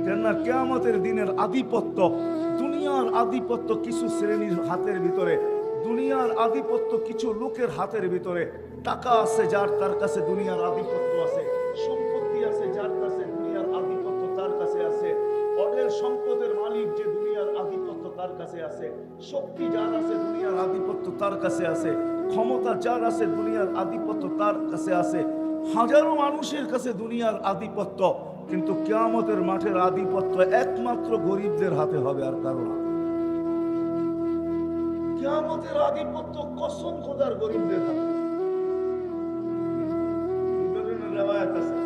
কেননা কিয়ামতের দিনের আধিপত্য, দুনিয়ার আধিপত্য কিছু শ্রেণীর হাতের ভিতরে, দুনিয়ার আধিপত্য কিছু লোকের হাতের ভিতরে। টাকা আছে যার, তার কাছে দুনিয়ার আধিপত্য আছে। সম্পত্তি আছে যার কাছে, দুনিয়ার আধিপত্য তার কাছে আছে। অঢেল সম্পদের মালিক যে, দুনিয়ার আধিপত্য তার কাছে আছে। শক্তি যার আছে, দুনিয়ার আধিপত্য তার কাছে আছে। ক্ষমতা যার আছে, দুনিয়ার আধিপত্য তার কাছে আছে। হাজারো মানুষের কাছে দুনিয়ার আধিপত্য, কিন্তু কিয়ামতের মাঠের আধিপত্য একমাত্র গরিবদের হাতে হবে, আর কারো না। কিয়ামতের আধিপত্য কসম খোদার গরিবদের হাতে। রিওয়ায়াত আছে,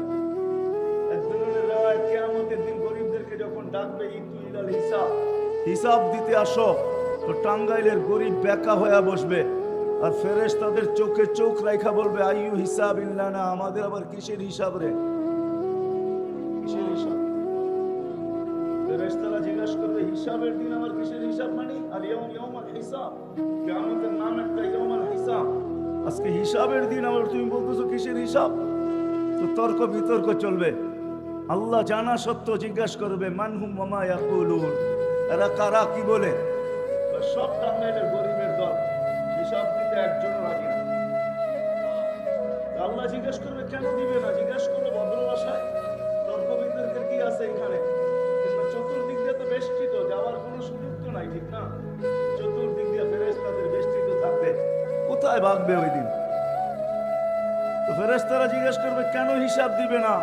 এক ধরনের রিওয়ায়াত, কিয়ামতের দিন গরিবদেরকে যখন ডাকবে, ইতু ইলাল হিসাব, হিসাব দিতে আসো, তো টাঙ্গাইলের গরিব বেকা হয়ে বসবে, আর ফেরেশতাদের চোখে চোখ রাখা বলবে, আইয়ু হিসাব ইল্লানা, আমাদের আবার কিসের হিসাব রে, কিসের হিসাব? ফেরেশতারা জিজ্ঞাসা করবে, হিসাবের দিন আমার কিসের হিসাব? মানে আর ইয়াউমাল হিসাব, কিয়ামতের নাম একটা ইয়াউমাল হিসাব। আজকে হিসাবের দিন, আবার তুমি বলতেছো কিসের হিসাব? তো তর্ক বিতর্ক চলবে। আল্লাহ জানা সত্ত্বেও জিজ্ঞাসা করবে, মানহুম ওয়া মা ইয়াকুলুন, এরা কারা, কি বলে? সব টাঙ্গাইলের গরিবের দল, হিসাব দিতে একজনও রাজি না। আল্লাহ জিজ্ঞাসা করবে, কেন দিবে না? জিজ্ঞাসা করবে ভদ্র ভাষায়। তর্ক বিতর্কের কি আছে এখানে? চতুর্দিক দিয়ে তো বেষ্টিত, যাওয়ার কোনো সুযোগ তো নাই, ঠিক না? চতুর্দিক দিয়ে ফেরেশতাদের বেষ্টিত থাকবে, কোথায় ভাগবে ওই দিন? তো ফেরেশতারা জিজ্ঞেস করবে, কেন হিসাব দিবে না?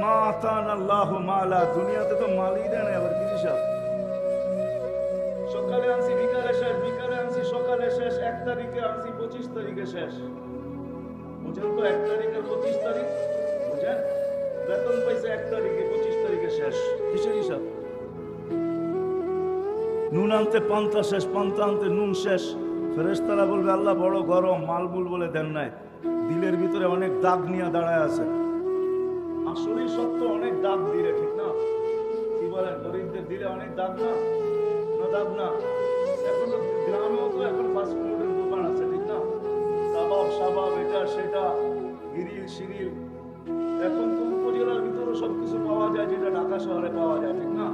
মা আতানা আল্লাহু মালা, দুনিয়াতে তো মালই দেয় না, আবার কি হিসাব? সকালে আনছি বিকালে শেষ, বিকালে আনছি সকালে শেষ, 1 তারিখে আনছি 25 তারিখে শেষ। বুঝেন তো, 1 তারিখের 25 তারিখ বুঝেন? বেতন পাইছে 1 তারিখে, 25 তারিখে শেষ, কিসের হিসাব? নুন আনতে পান্তা শেষ, পান্তা আনতে নুন শেষ। ফেরেশতারা বলবে, আল্লাহ বড় গরম, মালবুল বলে দেন নাই, দিলের ভিতরে অনেক দাগ নিয়ে দাঁড়ায় আছে। আসলেই সত্য, অনেক দাগ দিলে, ঠিক না? কি বলেন, গরিবদের দিলে অনেক দাগ না? না দাগ না? এখন গ্রামেও তো এখন ফাস্ট ফুডের দোকান আছে, ঠিক না? কাবাব সাবাব, এটা সেটা, গিরিল শিরিল, এখন তো উপজেলার ভিতরে সবকিছু পাওয়া যায়, যেটা ঢাকা শহরে পাওয়া যায়, ঠিক না?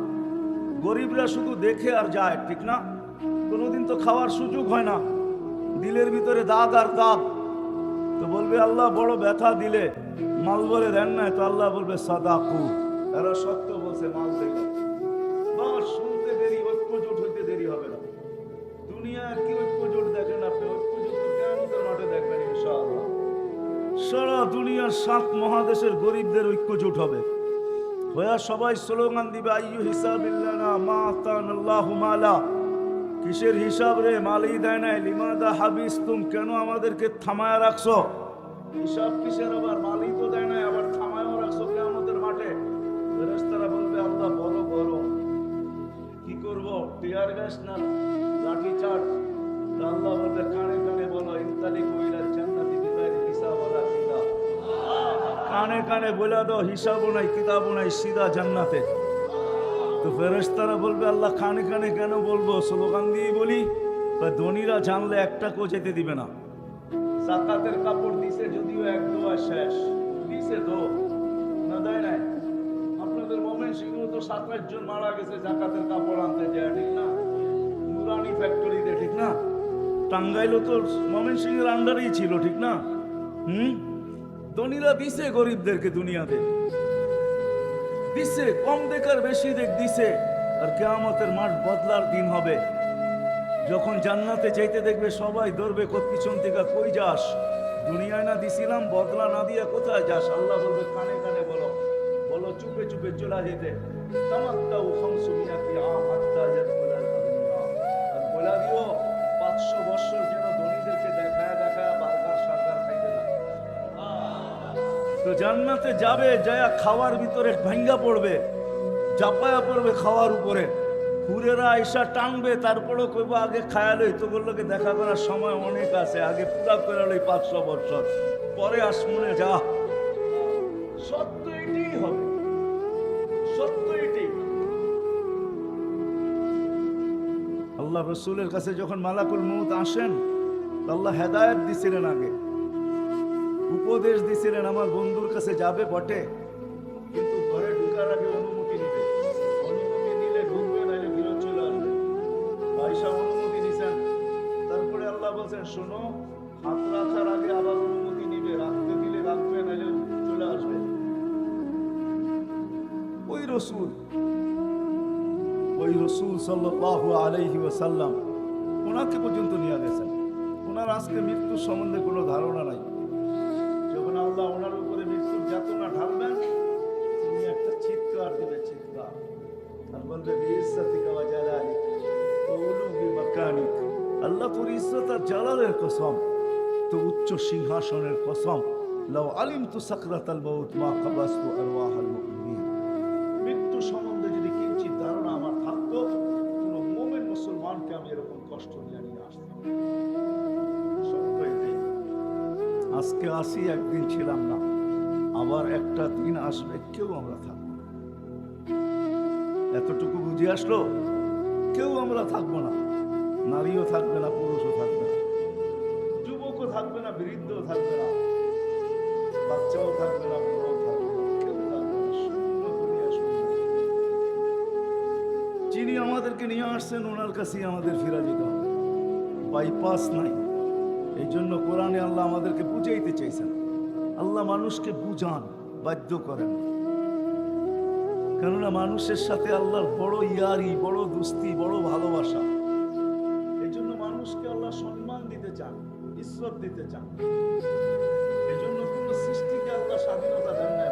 গরিবরা শুধু দেখে আর যায়, ঠিক না? কোনোদিন তো খাওয়ার সুযোগ হয় না, দিলের ভিতরে দাগ আর দাগ। তো বলবে, আল্লাহ বড় ব্যথা দিলে, মাল বলে দেন নাই, তো আল্লাহ বলবে সাদাকু, এরা সত্য বলছে, মাল দেখে। বাস শুনতে দেরি, ঐক্যজোট হইতে দেরি হবে না। দুনিয়ার কি ঐক্যজোট দেখেন আপনি? ঐক্যজোট তো কিয়ামতের মাঠে দেখবেন ইনশাআল্লাহ। সারা দুনিয়ার 7 মহাদেশের গরিবদের ঐক্যজোট হবে, হয়ে সবাই স্লোগান দিবে, আইয়ু হিসাবিল্লানা মা আতানাল্লাহু মালা, কিসের হিসাব রে, মালই দেয় নাই, লিমাদা হাবিসতুম, কেন আমাদেরকে থামায় রাখছো? হিসাব কিসের আবার? মালই তো দেয় নাই, আবার থামায়ও রাখছো কিয়ামতের মাঠে। ফেরেশতারা বলবে, আল্লাহ বড় গরম, কি করব, টিয়ার গ্যাস না লাঠি চার্জ? আল্লাহ বলবে, কানে কানে বলো, ইনতালিকু ইলাল জান্নাতি বিগাইরি হিসাব ওয়ালা কিতাব, কানে কানে বলে দাও, হিসাবও নাই কিতাবও নাই, সিধা জান্নাতে। তো ফেরেশতারা বলবে, আল্লাহ কানে কানে কেন বলবো, স্লোগান দিয়ে বলি। ধনীরা জানলে একটা কেউ যেতে দিবে না। জাকাতের কাপড় দিছে যদিও, এক দোয়া শেষ দিছে তো, না দেয় নাই? আপনাদের ময়মনসিংহ তো 27 জন মারা গেছে জাকাতের কাপড় আনতে যায়, ঠিক না? নুরানি ফ্যাক্টরিতে, ঠিক না? টাঙ্গাইলও তো ময়মনসিংহের আন্ডারেই ছিল, ঠিক না? ধনীরা দিছে গরিবদেরকে, দুনিয়াতে দিছে, কম দেখার বেশি দেখ দিছে। আর কিয়ামতের মাঠ বদলার দিন হবে, যখন জান্নাতে যাইতে দেখবে সবাই ধরবে পিছন থেকে, কই যাস? দুনিয়ায় না দিছিলাম, বদলা না দিয়া কোথায় যাস? আল্লাহ বলবে, কানে কানে বলো, বলো চুপে চুপে চলে যেতে। তামাত্তাউ 500 আম হাত্তা ইয়াদখুলাল আগনিয়া, আর বলে দিও 500 বছর যেন ধনীদেরকে দেখায় দেখায় বার্গার সার্গার খাইতে না। তো জান্নাতে যাবে, যায়া খাওয়ার ভিতরে ভাঙ্গা পড়বে, চাপায়া পড়বে খাওয়ার উপরে। হুরেরা আইসা টানবে, তারপরেও কইব আগে খায়ালই, তো বললোকে দেখা করার সময় অনেক আছে, আগে পুরা করে লই 500 বছর, পরে আসমনে যা। সত্য এটাই হবে, সত্য এটাই। আল্লাহ রসুলের কাছে যখন মালাকুল মউত আসেন, আল্লাহ হেদায়েত দিছিলেন, আগে উপদেশ দিছিলেন, আমার বন্ধুর কাছে যাবে বটে, কিন্তু ঘরে ঢুকার আগে অনুমতি নিবে। শোনো, হাত রাখার আগে আবার অনুমতি নিবে, রাখতে দিলে রাখবে, নাহলে চলে আসবে। ওই রসূল সাল্লাল্লাহু আলাইহি ওয়াসাল্লাম ওনাকে পর্যন্ত নিয়ে গেছেন। ওনার আজকে মৃত্যুর সম্বন্ধে কোনো ধারণা নাই। যখন আল্লাহ ওনার উপরে মৃত্যুর যাতনা ঢালবেন, তিনি একটা চিৎকার দিবে, চিৎকার, আর বলবে বিইজ্জাতিকা ওয়া জালালিক ওয়া উলুবি মাকানিক। আল্লাহ তোর ইজ্জত আর জালালের কসম, তো উচ্চ সিংহাসনের কসম, লাউ আলিমতু সাকরাতাল মাউত মা কাবাসতু আরওয়াহাল মুমিনিন। মৃত্যু সম্বন্ধে যদি কিঞ্চিত ধারণা আমার থাকতো, কোনো মুমিন মুসলমানকে আমি এরকম কষ্ট নিয়ে আসতাম। সত্য এটাই। আজকে আসি, একদিন ছিলাম না, আবার একটা দিন আসবে, কেউ আমরা থাকবো না। এতটুকু বুঝে আসলো, কেউ আমরা থাকবো না। নারীও থাকবে না, পুরুষও থাকবে না, যুবকও থাকবে না, বৃদ্ধও থাকবে না, বাচ্চাও থাকবে না, বড়ও থাকবে না, কেউ থাকবে না। শূন্য দুনিয়া, শূন্য। যিনি আমাদেরকে নিয়ে আসছেন ওনার কাছেই আমাদের ফিরে যেতে হবে, বাইপাস নাই। এই জন্য কোরআনে আল্লাহ আমাদেরকে বুঝাইতে চাইছেন। আল্লাহ মানুষকে বুঝান, বাধ্য করেন। কেননা মানুষের সাথে আল্লাহর বড় ইয়ারি, বড় দুস্তি, বড় ভালোবাসা। এই জন্য মানুষকে আল্লাহ সম্মান দিতে চান, ইজ্জত দিতে চান। এই জন্য কোন সৃষ্টিকে আল্লাহ স্বাধীনতা দেন না,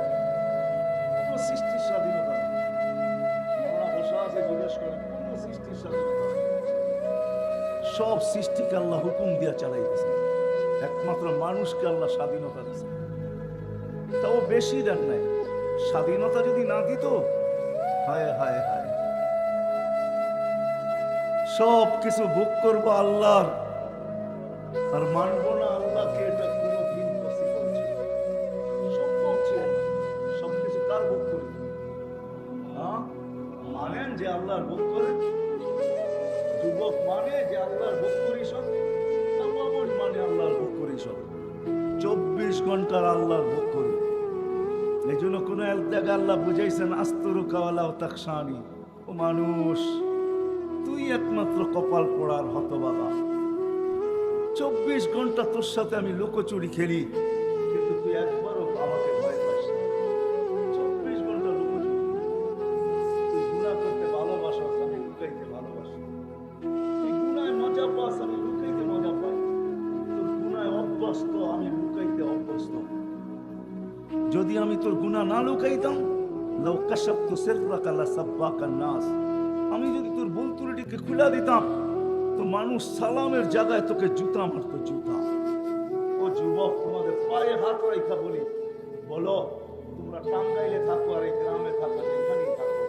কোন সৃষ্টির স্বাধীনতা নেই। আমরা বসা আছে, জিজ্ঞেস করেন কোন সৃষ্টির স্বাধীনতা নেই। সব সৃষ্টিকে আল্লাহ হুকুম দিয়া চালাইতেছে, একমাত্র মানুষকে আল্লাহ স্বাধীনতা দিচ্ছে। তাও বেশি দেন নাই। স্বাধীনতা যদি না দিত, হায় হায় হায়, সব কিছু ভোগ করবো আল্লাহর, আর মানবো না আল্লাহকে, এটা কোনোদিন পসিবল ছিল না, সম্ভব ছিল না। সবকিছু কার ভোগ করি? মানেন যে আল্লাহর ভোগ করেন? যুবক মানে যে আল্লাহর ভোগ করি সব? মানে আল্লাহর ভোগ করি সব, 24 ঘন্টার আল্লাহর ভোগ করি। এই জন্য কোন এক জায়গায় আল্লাহ বুঝাইছেন, আস্তরুকা ওয়ালা তাকশানি, ও মানুষ, তুই একমাত্র কপাল পোড়ার হতভাগা। 24 ঘন্টা তোর সাথে আমি লুকোচুরি খেলি, কিন্তু তুই একবারও আমাকে ভয় পাস না। 24 ঘন্টা লুকোচুরি। তুই গুনাহ করতে ভালোবাসস, আমি লুকাইতে ভালোবাসি। তুই গুনায় মজা পাস, আমি লুকাইতে মজা পাই। তোর গুনায় অভ্যস্ত, আমি লুকাইতে অভ্যস্ত। যদি আমি তোর গুনাহ না লুকাইতাম, লাউ কাশাফতু সিররাকা লাসাব্বাকান নাস, আমি যদি তোর ভুল ত্রুটিকে খুলে দিতাম, তো মানুষ সালামের জায়গায় তোকে জুতা মারতো, জুতা। ও যুবক, তোমাদের পায়ে হাত রাখা বলি, বলো তোমরা টাঙ্গাইলে থাকো আর এই গ্রামে থাকো, যেখানেই থাকো,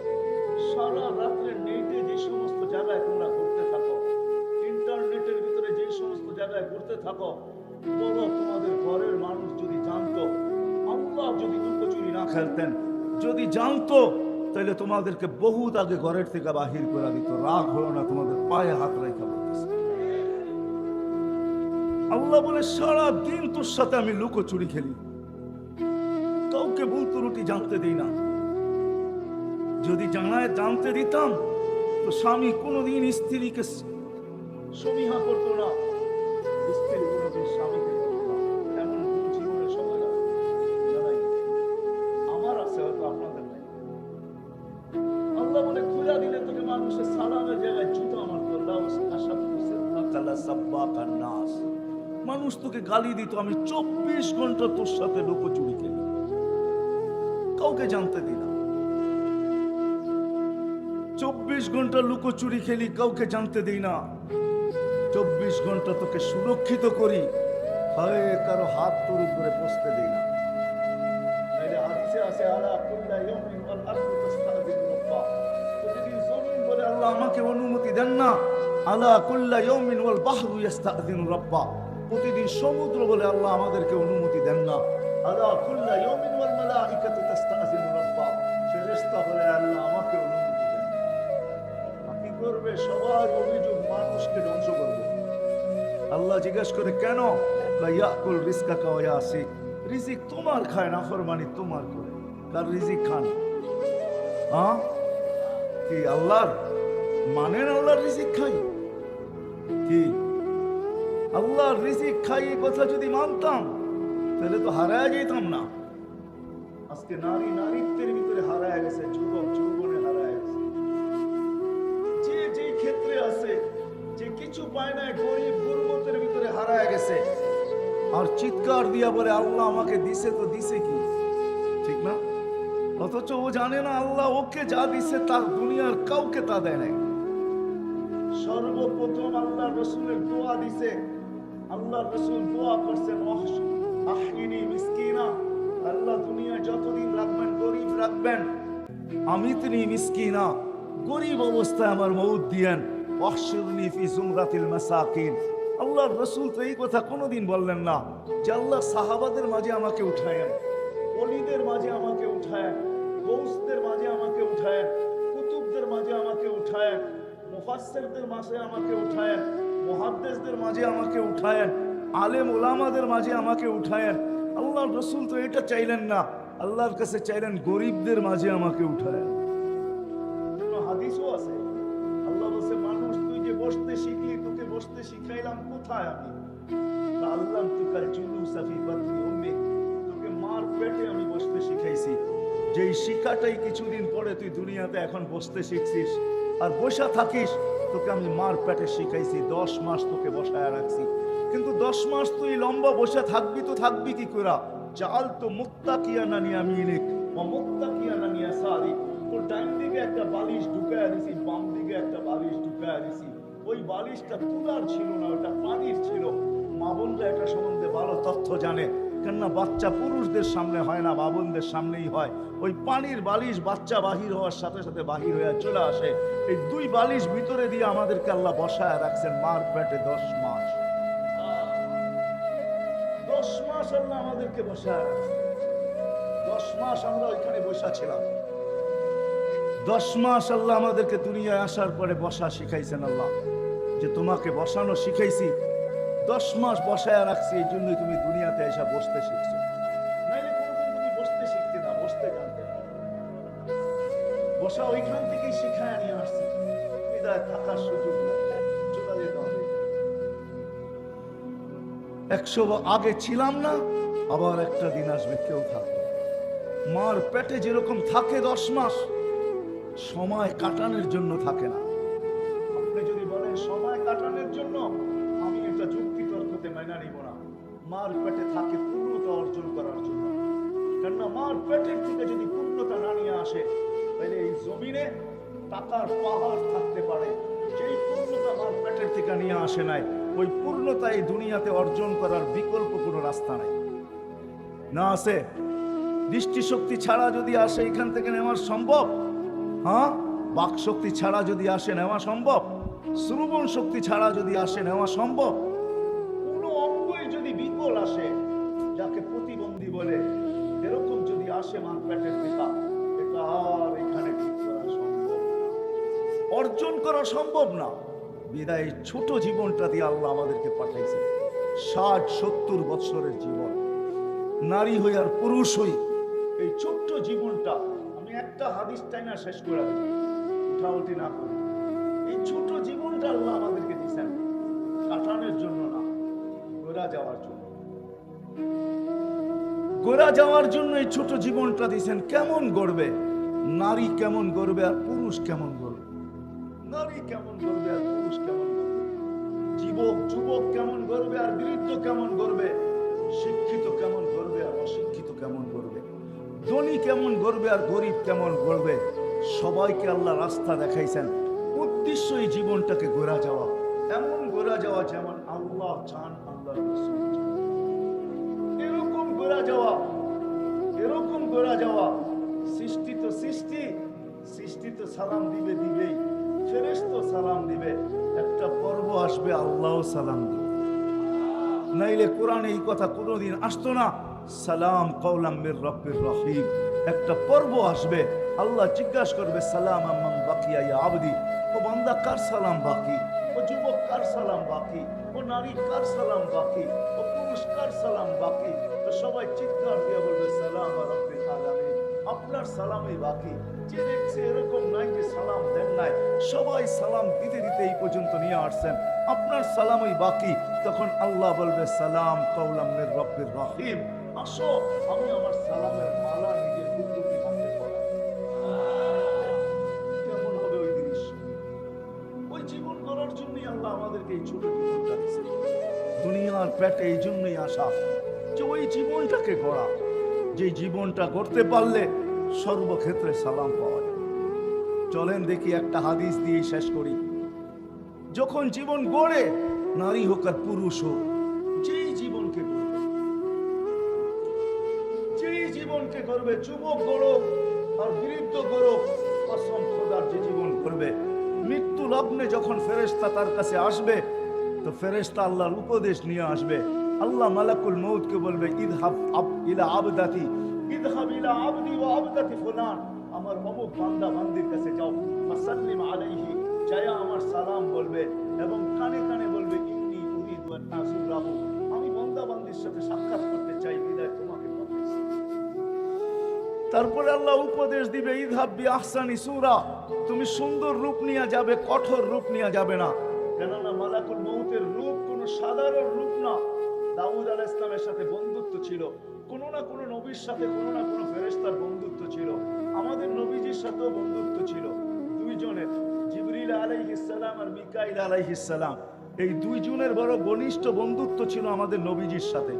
সারা রাত্রে নেটে যে সমস্ত জায়গায় তোমরা ঘুরতে থাকো, ইন্টারনেটের ভিতরে যে সমস্ত জায়গায় ঘুরতে থাকো, বলো তোমাদের ঘরের মানুষ যদি জানতো, আল্লাহ যদি লুকোচুরি না খেলতেন, যদি জানতো, তাহলে তোমাদেরকে বহুত আগে ঘরের থেকে বাহির করে দিত। রাগ হলো না, তোমাদের পায়ে হাত রেখা বলতেছে। আল্লাহ বলে, সারা দিন তোর সাথে আমি লুকোচুরি খেলি, কাউকে ভুল ত্রুটি জানতে দিই না। যদি জানতে দিতাম, তো স্বামী কোনোদিন স্ত্রীকে সমীহা করতো না, স্ত্রী কোনোদিন স্বামীকে করতো না। এমন জীবনে সবাই জানাই, আমার আছে, হয়তো আপনাদের নাই। আল্লাহ বলে, খুলে দিলে তোকে মানুষের সালামের জায়গায় জুতো মারতো। মানুষ তোকে গালি দিত, আমি 24 ঘন্টা তোর সাথে লুকোচুরি খেলি, কাউকে জানতে দিই না। 24 ঘন্টা লুকোচুরি খেলি, কাউকে জানতে দিই না। 24 ঘন্টা তোকে সুরক্ষিত করি, হয় কারো হাত তোর উপরে বসতে দিই না। হাদিসে আছে, আলা কুল্লা ইয়াউমিন ওয়াল আরদু তাস্তাযিনু রাব্বা, প্রতিদিন জমিন বলে আল্লাহ আমাকে অনুমতি দেন না। আলা কুল্লা ইয়াউমিন ওয়াল বাহরু ইস্তাযিনু রাব্বা, প্রতিদিন সমুদ্র বলে আল্লাহ আমাদেরকে অনুমতি দেন না। আলা কুল্লা ইয়াউমিন ওয়াল মালাইকাতু তাস্তাযিনু রাব্বা, ফেরেশতা বলে আল্লাহ আমাকে অনুমতি দেন। কি করবে? সবার অভিযোগ মানুষকে ধ্বংস করবে। আল্লাহ জিজ্ঞেস করে, কেন? ইয়াকুল রিজকাকা ওয়া ইয়াসিক, রিজিক তোমার খায়, নাফরমানি তোমার করে। কার রিজিক খান? কি আল্লাহর? মানেন আল্লাহর রিজিক খাই? কি আল্লাহর রিজিক খাই এই কথা যদি মানতাম তাহলে তো হারায় যেতাম না। আজকে নারী নারীত্বের ভিতরে হারায় গেছে, যুবক যৌবনে হারায় গেছে। যে যে ক্ষেত্রে আছে, যে কিছু পায় না, গরিব গুরবতের ভিতরে হারায় গেছে। আর চিৎকার দিয়া বলে আল্লাহ আমাকে দিছে, তো দিছে কি? ঠিক না? অথচ ও জানে না আল্লাহ ওকে যা দিছে তার দুনিয়ার কাউকে তা দেয় নাই। সর্বপ্রথম আল্লাহ রসুলের দোয়া দিছে। আল্লাহ রসুল দোয়া করছেন, আহইনি মিসকিনা, আল্লাহ দুনিয়া যতদিন রাখবেন গরিব রাখবেন। আমিতনি মিসকিনা, গরিব অবস্থায় আমার মউত দিয়েন। ওয়াহশুরনি ফি জুমরাতিল মাসাকিন। আল্লাহর রসুল তো এই কথা কোনোদিন বললেন না যে আল্লাহ সাহাবাদের মাঝে আমাকে উঠায়েন, ওলিদের মাঝে আমাকে উঠায়েন, গৌসদের মাঝে আমাকে উঠায়েন, কুতুবদের মাঝে আমাকে উঠায়েন, মুফাসসিরদের মাঝে আমাকে উঠায়েন, মুহাদ্দিসদের মাঝে আমাকে উঠায়েন, আলেম ওলামাদের মাঝে আমাকে উঠায়েন। আল্লাহর রসুল তো এটা চাইলেন না, আল্লাহর কাছে চাইলেন গরিবদের মাঝে আমাকে উঠায়েন। হাদিসও আছে, আল্লাহ বলছে মানুষ তুই যে বসতে শিখলি, তোকে বসতে শিখাইলাম কোথায় আমি? আল্লাহ তুকাল জুলুসা ফি বাতনি উম্মিক, তোকে মার পেটে আমি বসতে শিখাইছি। যেই শিক্ষাটাই কিছুদিন পরে তুই দুনিয়াতে এখন বসতে শিখছিস আর বসা থাকিস, তোকে আমি মার পেটে শিখাইছি। 10 মাস তোকে বসায় রাখছি, কিন্তু 10 মাস তুই লম্বা বসে থাকবি তো থাকবি কি করে? চাল তো মুত্তাকিয়ানা নিয়ামিনিক ওয়া মুত্তাকিয়ানা নিয়াসারিক, তোর ডান দিকে একটা বালিশ ঢুকায় দিছি, বাম দিকে একটা বালিশ ঢুকায় দিছি। ওই বালিশটা তুলার ছিল না, ওটা পানির ছিল। মা বোনরা এটা সম্বন্ধে ভালো তথ্য জানে, কেননা বাচ্চা পুরুষদের সামনে হয় না, মা বোনদের সামনেই হয়। ওই পানির বালিশ বাচ্চা বাহির হওয়ার সাথে সাথে বাহির হয়ে চলে আসে। এই 2 বালিশ ভিতরে দিয়ে আমাদেরকে আল্লাহ বসায় রাখছেন মার পেটে 10 মাস। 10 মাস আল্লাহ আমাদেরকে বসায় রাখছেন। 10 মাস আমরা ওইখানে বসা ছিলাম। 10 মাস আল্লাহ আমাদেরকে দুনিয়ায় আসার পরে বসা শিখাইছেন। আল্লাহ যে তোমাকে বসানো শিখাইছি, 10 মাস বসায় রাখছি, এই জন্যই তুমি দুনিয়াতে এসে বসতে শিখছো। নাইলে কোনোদিন তুমি বসতে শিখতে না, বসতে জানতে না। বসা ওইখান থেকেই শিখায় নিয়ে আসছি। বিদায় থাকার সুযোগ নাই, চলে যেতে হবে। 100 আগে ছিলাম না, আবার একটা দিন আসবে কেউ থাকবে। মার পেটে যেরকম থাকে 10 মাস, সময় কাটানোর জন্য থাকে না। আপনি যদি বলেন সময় কাটানোর জন্য, আমি এটা যুক্তি তর্কতে মেনে নিব না। মার পেটে থাকে পূর্ণতা অর্জন করার জন্য। কেননা মার পেটের থেকে যদি পূর্ণতা না নিয়ে আসে, তাহলে এই জমিনে টাকার পাহাড় থাকতে পারে, যেই পূর্ণতা মার পেটের থেকে নিয়ে আসে নাই, ওই পূর্ণতা এই দুনিয়াতে অর্জন করার বিকল্প কোনো রাস্তা নাই। না আছে? দৃষ্টিশক্তি ছাড়া যদি আসে এখান থেকে নেওয়া সম্ভব? হ্যাঁ, বাক শক্তি ছাড়া যদি আসে নেওয়া সম্ভব? শ্রবণ শক্তি ছাড়া যদি আসে নেওয়া সম্ভব? কোনো অঙ্গই যদি বিকল আসে, যাকে প্রতিবন্ধী বলে, এরকম যদি আসে মার পেটের পিতা, এটা আর এখানে ঠিক করা সম্ভব, অর্জন করা সম্ভব না। বিদায় ছোট জীবনটা দিয়ে আল্লাহ আমাদেরকে পাঠাইছে। 60-70 বছরের জীবন, নারী হই আর পুরুষ হই, এই ছোট্ট জীবনটা আমি একটা হাদিস টাইনা শেষ করে দিই, উঠাউঠি না করি। এই ছোট জীবনটা আল্লাহ আমাদেরকে দিয়েছেন কাটানোর জন্য না, গোরা যাওয়ার জন্য। গোরা যাওয়ার জন্য এই ছোট জীবনটা দিয়েছেন। কেমন গড়বে নারী, কেমন গড়বে আর পুরুষ কেমন গড়বে? নারী কেমন গড়বে আর পুরুষ কেমন গড়বে? যুবক কেমন গড়বে আর বৃদ্ধ কেমন গড়বে? শিক্ষিত কেমন গড়বে আর অশিক্ষিত কেমন গড়বে? ধনী কেমন গড়বে আর গরিব কেমন গড়বে? সবাইকে আল্লাহ রাস্তা দেখাইছেন। উদ্দেশ্য এই জীবনটাকে গোরা যাওয়া, এমন গোরা যাওয়া যেমন আল্লাহ চান, আল্লাহ রাসূল চান। এরকম গোরা যাওয়া, এরকম গোরা যাওয়া। সৃষ্টি তো সালাম দিবেই, ফেরেশতা সালাম দিবে। একটা পর্ব আসবে আল্লাহও সালাম দিবে, নাইলে কোরআনে এই কথা কোনোদিন আসতো না। সালাম কওলাম মির রাব্বির রহিম। একটা পর্ব আসবে, আল্লাহ জিজ্ঞাসা করবে সালাম আম্মান বাকিয়া ইয়া আবদি, ও বান্দা কার সালাম বাকি? ও যুবক কার সালাম বাকি? ও নারী কার সালাম বাকি? ও পুরুষ কার সালাম বাকি? তো সবাই চিৎকার দিয়ে বলবে সালাম রাব্বিল আলামিন, আপনার সালামই বাকি। যে দেখছে এরকম নাই যে সালাম দেন নাই, নাই, সবাই সালাম দিতে দিতে এই পর্যন্ত নিয়ে আসছেন, আপনার সালামই বাকি। তখন আল্লাহ বলবে সালাম কাওলাম মির রব্বির রহিম, আসো আমি আমার সালামের মালা নিজের কুদরতি হাতে পড়াই। কেমন হবে ওই দৃশ্য? ওই জীবন গড়ার জন্যই আল্লাহ আমাদেরকে এই ছোট জীবনটা দিয়েছে। দুনিয়ার পেটে এই জন্যই আসা যে ওই জীবনটাকে গড়া, যে জীবনটা গড়তে পারলে সর্বক্ষেত্রে সালাম পাওয়া যায়। চলেন দেখি একটা হাদিস দিয়ে শেষ করি। যখন জীবন গড়ে, নারী হোক আর পুরুষ হোক, যেই জীবনকে গড়বে, যেই জীবনকে গড়বে, যুবক গড়ুক আর বৃদ্ধ গড়ুক, কসম খোদার যে জীবন গড়বে, মৃত্যু লগ্নে যখন ফেরেশতা তার কাছে আসবে, তো ফেরেশতা আল্লাহর উপদেশ নিয়ে আসবে। আল্লাহ মালাকুল মউতকে বলবে ইযহাব ইলা আবদাতি, ইযহাব ইলা আবদি ওয়া আবদাতি ফুলান, আমার অমুক বান্দা বান্দির কাছে যাও, ফাসাল্লিম আলাইহি, যায় আমার সালাম বলবে এবং কানে কানে বলবে ইন্নী উরিদু আন আযুরাহু, আমি বান্দা বান্দির সাথে সাক্ষাৎ করতে চাই, বিদায় তোমাকে পাঠাইছি। তারপরে আল্লাহ উপদেশ দিবে ইযহাব বিআহসানি সূরা, তুমি সুন্দর রূপ নিয়ে যাবে, কঠোর রূপ নিয়ে যাবে না, কেননা মালাকুল মউতের রূপ কোনো সাধারণ রূপ না। দাউদ আলাইহিস সালামের সাথে বন্ধুত্ব ছিল, কোনো না কোনো নবীর সাথে কোনো না কোনো ফেরেশতার বন্ধুত্ব ছিল, আমাদের নবীজির সাথেও বন্ধুত্ব ছিল। দুইজনের, জিবরিল আলাইহিস সালাম আর মিকাইল আলাইহিস সালাম, এই দুইজনের বড় ঘনিষ্ঠ বন্ধুত্ব ছিল আমাদের নবীজির সাথে।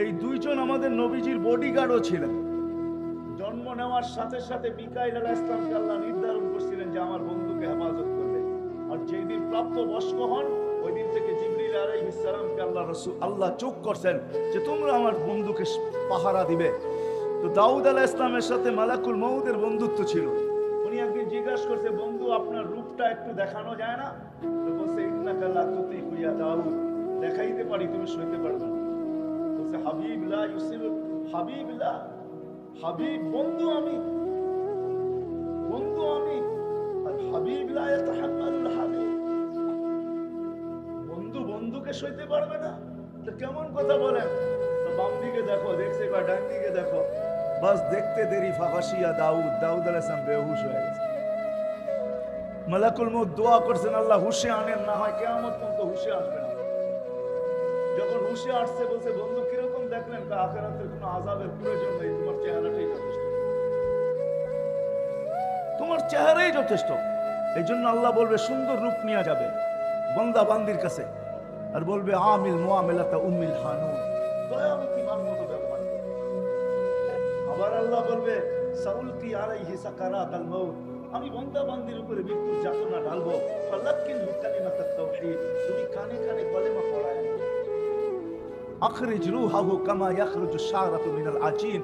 এই দুইজন আমাদের নবীজির বডিগার্ডও ছিলেন। জন্ম নেওয়ার সাথে সাথে মিকাইল আলাইহিস সালামকে আল্লাহ নির্ধারণ করছিলেন যে আমার বন্ধুকে হেফাজত করবে, আর যেই দিন প্রাপ্ত বয়স্ক হন ওই দিন থেকে জিবরিল আলাইহিস সালামকে আল্লাহ চোখ করছেন যে তোমরা আমার বন্ধুকে পাহারা দিবে। তো দাউদ আলাইহিস সালামের সাথে মালাকুল মউতের বন্ধুত্ব ছিল। উনি একদিন জিজ্ঞাসা করছে, বন্ধু আপনার রূপটা একটু দেখানো যায় না? তো বলছে ইন্নাকা লা তুতিকু ইয়া দাউদ, দেখাইতে পারি, তুমি সইতে পারবে না। বলছে হাবিব লা ইউসিল, হাবিব লা, হাবিব বন্ধু আমি, বন্ধু আমি, আর হাবিব লা ইয়াতাহাম্মালুল হাবিব, বন্ধু বন্ধুকে সইতে পারবে না, তো কেমন কথা বলেন? তো বাম দিকে দেখো, দেখছে বা ডান দিকে দেখো, বাস দেখতে দেরি ফাগাশিয়া দাউদ, দাউদ আলাইহিস সালাম বেহুশ হয়ে গেছে। মালাকুল মউত দোয়া করছেন আল্লাহ হুশে আনেন, না হয় কিয়ামত পর্যন্ত হুশে আসবে না। যখন হুশে আসছে বলছে বন্ধু কিরকম দেখলেন? আখিরাতের কোনো আযাবের প্রয়োজন নেই, তোমার চেহারাটাই যথেষ্ট, তোমার চেহারাই যথেষ্ট। এই জন্য আল্লাহ বলবে সুন্দর রূপ নিয়ে যাবে বান্দা বান্দির কাছে, আর বলবে আমিল মুআমিলাতা উম্মিল হানুন, দয়ামতী মান মতো ব্যবহার করবে। আবার আল্লাহ বলবে সাউলকি আলাইহি সাকারাতাল মাউত, আমি বান্দা বান্দির উপরে মৃত্যুর যাতনা ঢালবো, ফালাক্কিনহু কালিমাতাত তাওহীদ, তুমি কানে কানে কলেমা পড়ায়। আখরিজ রূহাহু কামা ইয়াখরুজু শারাতু মিনাল আজিন,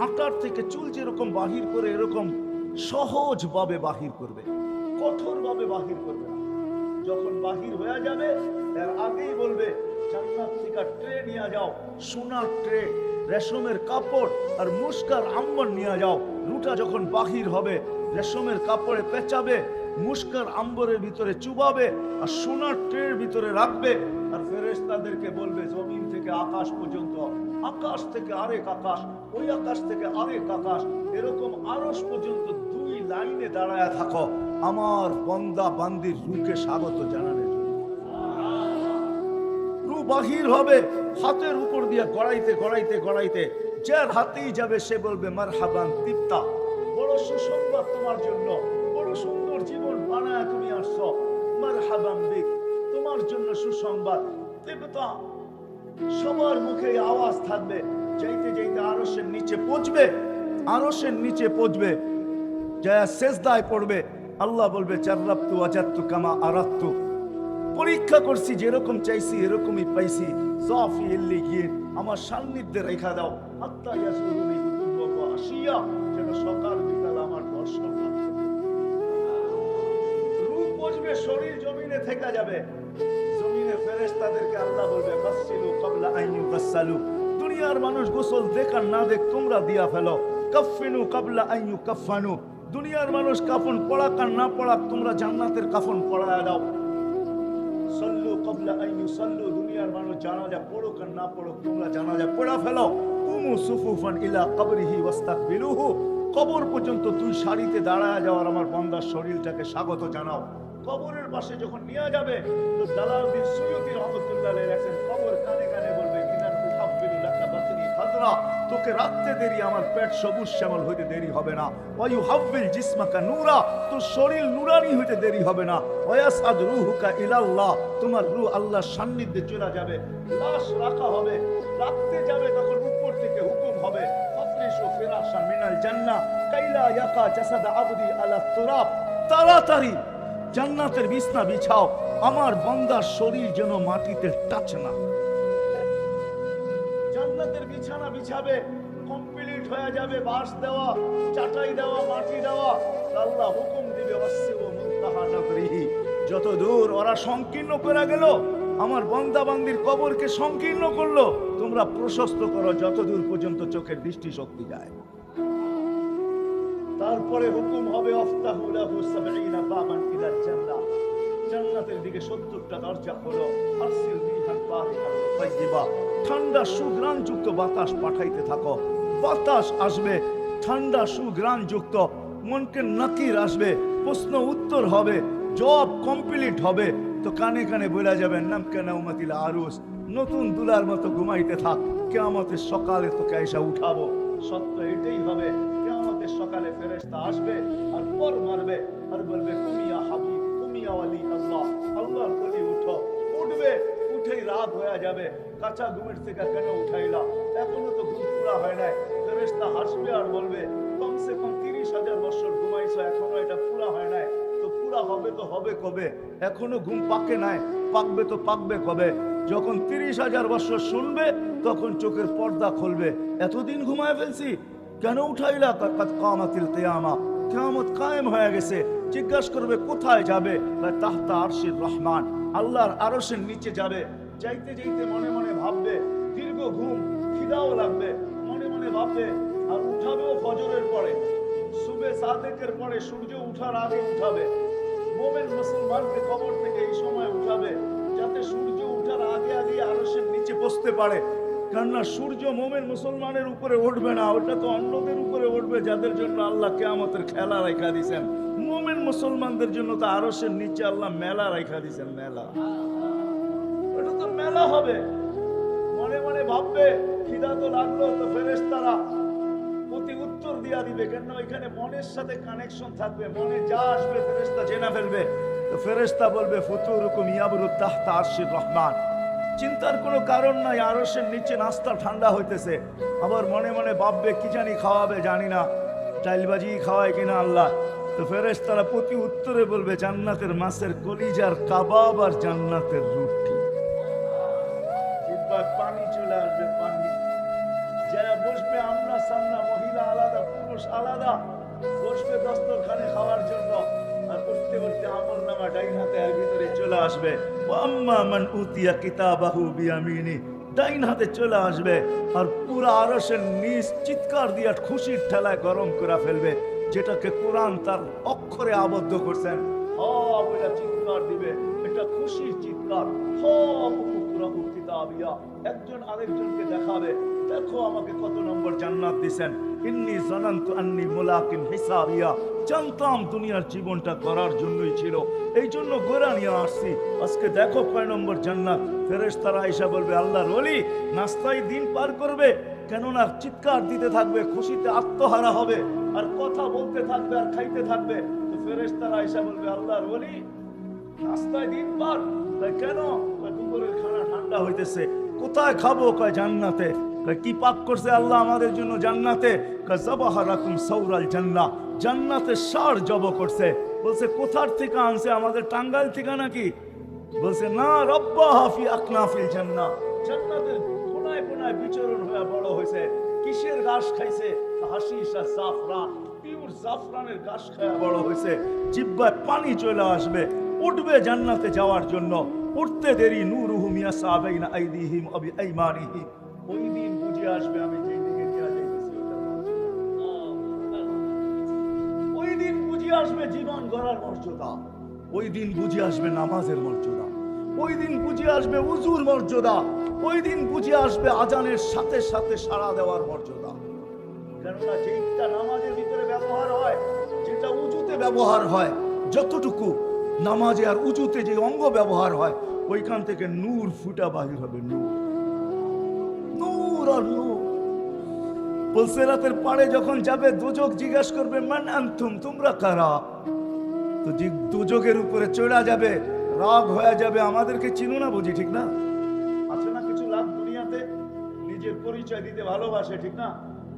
আটার থেকে চুল যেরকম বাহির করে এরকম সহজভাবে বাহির করবে, কঠোরভাবে বাহির করবে না। যখন বাহির হয়ে যাবে এর আগেই বলবে জান্নাত থেকে ট্রে নিয়ে যাও, সোনার ট্রে, রেশমের কাপড় আর মুস্কার আম্বর নিয়ে যাও। রুটা যখন বাহির হবে রেশমের কাপড়ে পেঁচাবে, মুস্কার আম্বরের ভিতরে চুবাবে আর সোনার ট্রের ভিতরে রাখবে। আর ফেরেশতাদেরকে বলবে জমিন থেকে আকাশ পর্যন্ত, আকাশ থেকে আরেক আকাশ, ওই আকাশ থেকে আরেক আকাশ, এরকম আরশ পর্যন্ত দুই লাইনে দাঁড়ায় থাকো আমার বান্দা বান্দির রূকে স্বাগত জানানোর জন্য। রূহ বাহির হবে, হাতের উপর দিয়ে গড়াইতে গড়াইতে গড়াইতে যার হাতেই যাবে সে বলবে মারহাবান তিপ্তা, বড় সুসংবাদ তোমার জন্য, বড় সুন্দর জীবন বানায় তুমি আসছো, মারহাবান বিক, তোমার জন্য সুসংবাদ। তিপ্তা, সবার মুখে আওয়াজ থাকবে। যাইতে যাইতে আরশের নিচে পৌঁছবে, আরশের নিচে পৌঁছবে, যা সেজদায় পড়বে। আল্লাহ বলবে জাররাবতু ওয়াজাদতু কামা আরাদতু, পরীক্ষা করছি, যেরকম চাইছি এরকমই পাইছি। সাফি ইল্লিগিন, আমার সান্নিধ্যে রেখা দাও। হাত্তা ইয়াসুরুনি গুদুওয়া আশিয়া, যেন সকাল বিকাল আমার দর্শন লাভ করে। রূহ বসবে, শরীর জমিনে থেকে যাবে। জমিনে ফেরেশতাদেরকে আল্লাহ বলবে গাসসিলু ক্বাবলা আন ইউগাসসালু, দুনিয়ার মানুষ গোসল দেখ আর না দেখ তোমরা দিয়া ফেলো। কাফফিনু ক্বাবলা আন ইউকাফফানু, দুনিয়ার মানুষ কাফন পড়াক আর না পড়াক তোমরা জান্নাতের কাফন পড়ায়া দাও। সাল্লু ক্বাবলা আন ইউসাল্লু, দুনিয়ার মানুষ জানাজা পড়ুক আর না পড়ুক তোমরা জানাজা পড়া ফেলো। কুমু সুফুফান ইলা কবরিহি ওয়াস্তাকবিলুহু, কবর পর্যন্ত 2 সারিতে দাঁড়ায় যাওয়ার আমার বান্দার শরীরটাকে স্বাগত জানাও। কবরের পাশে যখন নিয়ে যাবে তো জালালউদ্দিন সুয়ুতী রহমাতুল্লাহ আলাইহি লেখেন, কবর কানে কানে বলবে ইনার মুহাব্বিরু লাকা বাতনি খাদরা, তোকে রাখতে দেরি আমার পেট সবুজ শ্যামল হইতে দেরি হবে না। ওয়া ইউহাব্বিল জিসমাকা নূরা, তোর শরীর নূরানি হইতে দেরি হবে না। ওয়া ইয়াসআদ রূহুকা ইলাল্লাহ, তোমার রূহ আল্লাহর সান্নিধ্যে চলে যাবে। লাশ রাখা হবে, রাখতে যাবে তখন উপর থেকে হুকুম হবে ফাফরিশু ফিরাশান মিনাল জান্নাহ কাইলা ইয়াকা জাসাদ আবদি আলা তুরাব, তাড়াতাড়ি জান্নাতের বিছনা বিছাও, আমার বান্দার শরীর যেন মাটিতে টাচ না। জান্নাতের বিছানা বিছাবে, কমপ্লিট হয়ে যাবে, বাঁশ দেওয়া, চাটাই দেওয়া, মাটি দেওয়া, আল্লাহ হুকুম দিবে ওয়াসিউ মুনতাহা নাদরিহি, যত দূর ওরা সংকীর্ণ করে গেল, আমার বান্দা বান্দির কবরকে সংকীর্ণ করলো, তোমরা প্রশস্ত করো যত দূর পর্যন্ত চোখের দৃষ্টি শক্তি যায়। তারপরে হুকুম হবে আফতাহু লাহু ৭০ বাবান ইলাল জান্নাহ, জান্নাতের দিকে ৭০টা দরজা হলো। আরসিল বিহান বারিকান তাইয়্যিবা, ঠান্ডা সুঘ্রাণ যুক্ত বাতাস পাঠাইতে থাকো। বাতাস আসবে ঠান্ডা সুঘ্রাণ যুক্ত, মনকে নাকির আসবে, প্রশ্ন উত্তর হবে, জব কমপ্লিট হবে। তো কানে কানে বলা যাবে নাম কেন উমাতিল আরুস, নতুন দুলার মতো ঘুমাইতে থাক, কিয়ামতের সকালে তোকে এসে উঠাবো। সত্য এটাই হবে, কিয়ামতের সকালে ফেরেশতা আসবে আর পর মারবে আর বলবে তুমি ইয়া হাবিব, তুমি ইয়া ওয়ালি আল্লাহ, আল্লাহর ওলি উঠো। উঠবে, উঠেই রাত হয়ে যাবে, কাঁচা ঘুমের থেকে কেন উঠাইলা, এখনো তো ঘুম পুরা হয় নাই। ফেরেশতা হাসবে আর বলবে কমসে কম ৩০,০০০ বছর ঘুমাইছো, এখনো এটা পুরা হয় নাই, তো পুরা হবে তো হবে কবে, এখনো ঘুম পাকে নাই, পাকবে তো পাকবে কবে। যখন ৩০,০০০ বছর শুনবে তখন চোখের পর্দা খুলবে, এতদিন ঘুমায় ফেলছি কেন উঠাইলা, কাদ কামাতিল কিয়ামা, কিয়ামত কায়েম হয়ে গেছে। জিজ্ঞাসা করবে কোথায় যাবে, তাহতা আরশির রহমান, আল্লাহর আরশের নিচে যাবে। যাইতে যাইতে মনে মনে ভাববে, দীর্ঘ ঘুম, খিদাও লাগবে, মনে মনে ভাববে, আর উঠাবেও ফজরের পরে, সুবে সাদেকের পরে, সূর্য উঠার আগে উঠাবে। মোমেন মুসলমানকে কবর থেকে এই সময় উঠাবে যাতে সূর্য উঠার আগে আগে আরশের নিচে বসতে পারে। কেননা সূর্য মোমেন মুসলমানের উপরে উঠবে না, ওটা তো অন্যদের উপরে উঠবে যাদের জন্য আল্লাহ কিয়ামতের খেলা রাখা দিয়েছেন। মোমেন মুসলমানদের জন্য তো আরশের নিচে আল্লাহ মেলা রাখা দিয়েছেন, মেলা, ওটা তো মেলা হবে। মনে মনে ভাববে খিদা তো লাগলো, তো ফেরেশতারা প্রতি উত্তর দিয়া দিবে, কেন এখানে মনের সাথে কানেকশন থাকবে, মনে যা আসবে ফেরেশতা জেনে ফেলবে। তো ফেরেশতা বলবে ফুতুরুকুম ইয়াবরু তাহতা আরশির রহমান, চিন্তার কোনো কারণ নাই, আরশের নিচে নাস্তা ঠান্ডা হইতেছে। আবার মনে মনে ভাববে কি জানি খাওয়াবে, জানি না টাইলবাজি খাওয়ায় কিনা আল্লাহ। তো ফেরেশতারা প্রতি উত্তরে বলবে জান্নাতের মাছের কলিজার কাবাব আর জান্নাতের রুটি। জিহ্বার পানি চলে আসবে, পানি। যারা বসবে আমরা সামনা, মহিলা আলাদা, পুরুষ আলাদা, বসবে দস্তরখানে খাওয়ার জন্য, আর করতে করতে আমল নামা ডাইন হাতে এর ভিতরে চলে আসবে। আম্মা মান উতিয়া কিতাবাহু বিয়ামিনি, ডাইন হাতে চলে আসবে, আর পুরা আরশের নিচ চিৎকার দিয়া খুশির ঠেলায় গরম করে ফেলবে, যেটাকে কোরআন তার অক্ষরে আবদ্ধ করছেন। বলে চিৎকার দিবে, এটা খুশির চিৎকার। একজন আরেকজনকে দেখাবে, দেখো আমাকে কত নম্বর জান্নাত দিবেন। ইন্নী জানান্তু আন্নী মুলাকিন হিসাবিয়া, জানতাম দুনিয়ার জীবনটা করার জন্যই ছিল, এই জন্য গোরা নিয়ে আসছি, আজকে দেখো কয় নম্বর জান্নাত। ফেরেশতারা আয়েশা বলবে আল্লাহর ওলি নাস্তায় দিন পার করবে, কেননা চিৎকার দিতে থাকবে, খুশিতে আত্মহারা হবে, আর কথা বলতে থাকবে আর খাইতে থাকবে। তো ফেরেশতারা আয়েশা বলবে আল্লাহর ওলি নাস্তায় দিন পার, কেন? দুপুরের খানা ঠান্ডা হইতেছে, কোথায় খাবো? কয় জান্নাতে। কি পাক করছে আল্লাহ আমাদের জন্য জান্নাতে? কয় যাবাহা লাকুম সাওরাল জান্নাহ, জান্নাতে ষাঁড় জব করছে। বলছে কোথার থেকে আনছে? আমাদের টাঙ্গাইল থেকে নাকি? বলছে না, রব্বাহা ফি আকনাফিল জান্নাহ, জান্নাতের কোনায় কোনায় বিচরণ হয়ে বড় হয়েছে। কিসের ঘাস খাইছে? হাশিশ আর জাফরান, পিওর জাফরানের ঘাস খায়া বড় হয়েছে। জিহ্বায় পানি চলে আসবে, উঠবে জান্নাতে যাওয়ার জন্য। উঠতে দেরি নূরুহুম ইয়াসা বাইনা আইদিহিম ওয়া বিআইমানিহিম, ওই দিন বুঝে আসবে আমি যেই দিকে নিয়ে যাইতেছি ওটা। ওই দিন বুঝে আসবে জীবন গড়ার মর্যাদা, ওই দিন বুঝে আসবে নামাজের মর্যাদা, ওই দিন বুঝে আসবে উজুর মর্যাদা, ওই দিন বুঝে আসবে আজানের সাথে সাথে সাড়া দেওয়ার মর্যাদা। কেননা যেটা নামাজের ভিতরে ব্যবহার হয়, যেটা উজুতে ব্যবহার হয়, যতটুকু নামাজে আর উজুতে যে অঙ্গ ব্যবহার হয়, ওইখান থেকে নূর ফুটা বাহির হবে। নূর, নূর আর নূর। পুলসিরাতের পাড়ে যখন যাবে, দোজক জিজ্ঞাসা করবে মান আনতুম, তোমরা কারা? তো দোজকের উপরে চড়া যাবে, রাগ হয়ে যাবে, আমাদেরকে চিনো না বুঝি, ঠিক না? আছে না কিছু লাভ দুনিয়াতে নিজের পরিচয় দিতে ভালোবাসে, ঠিক না?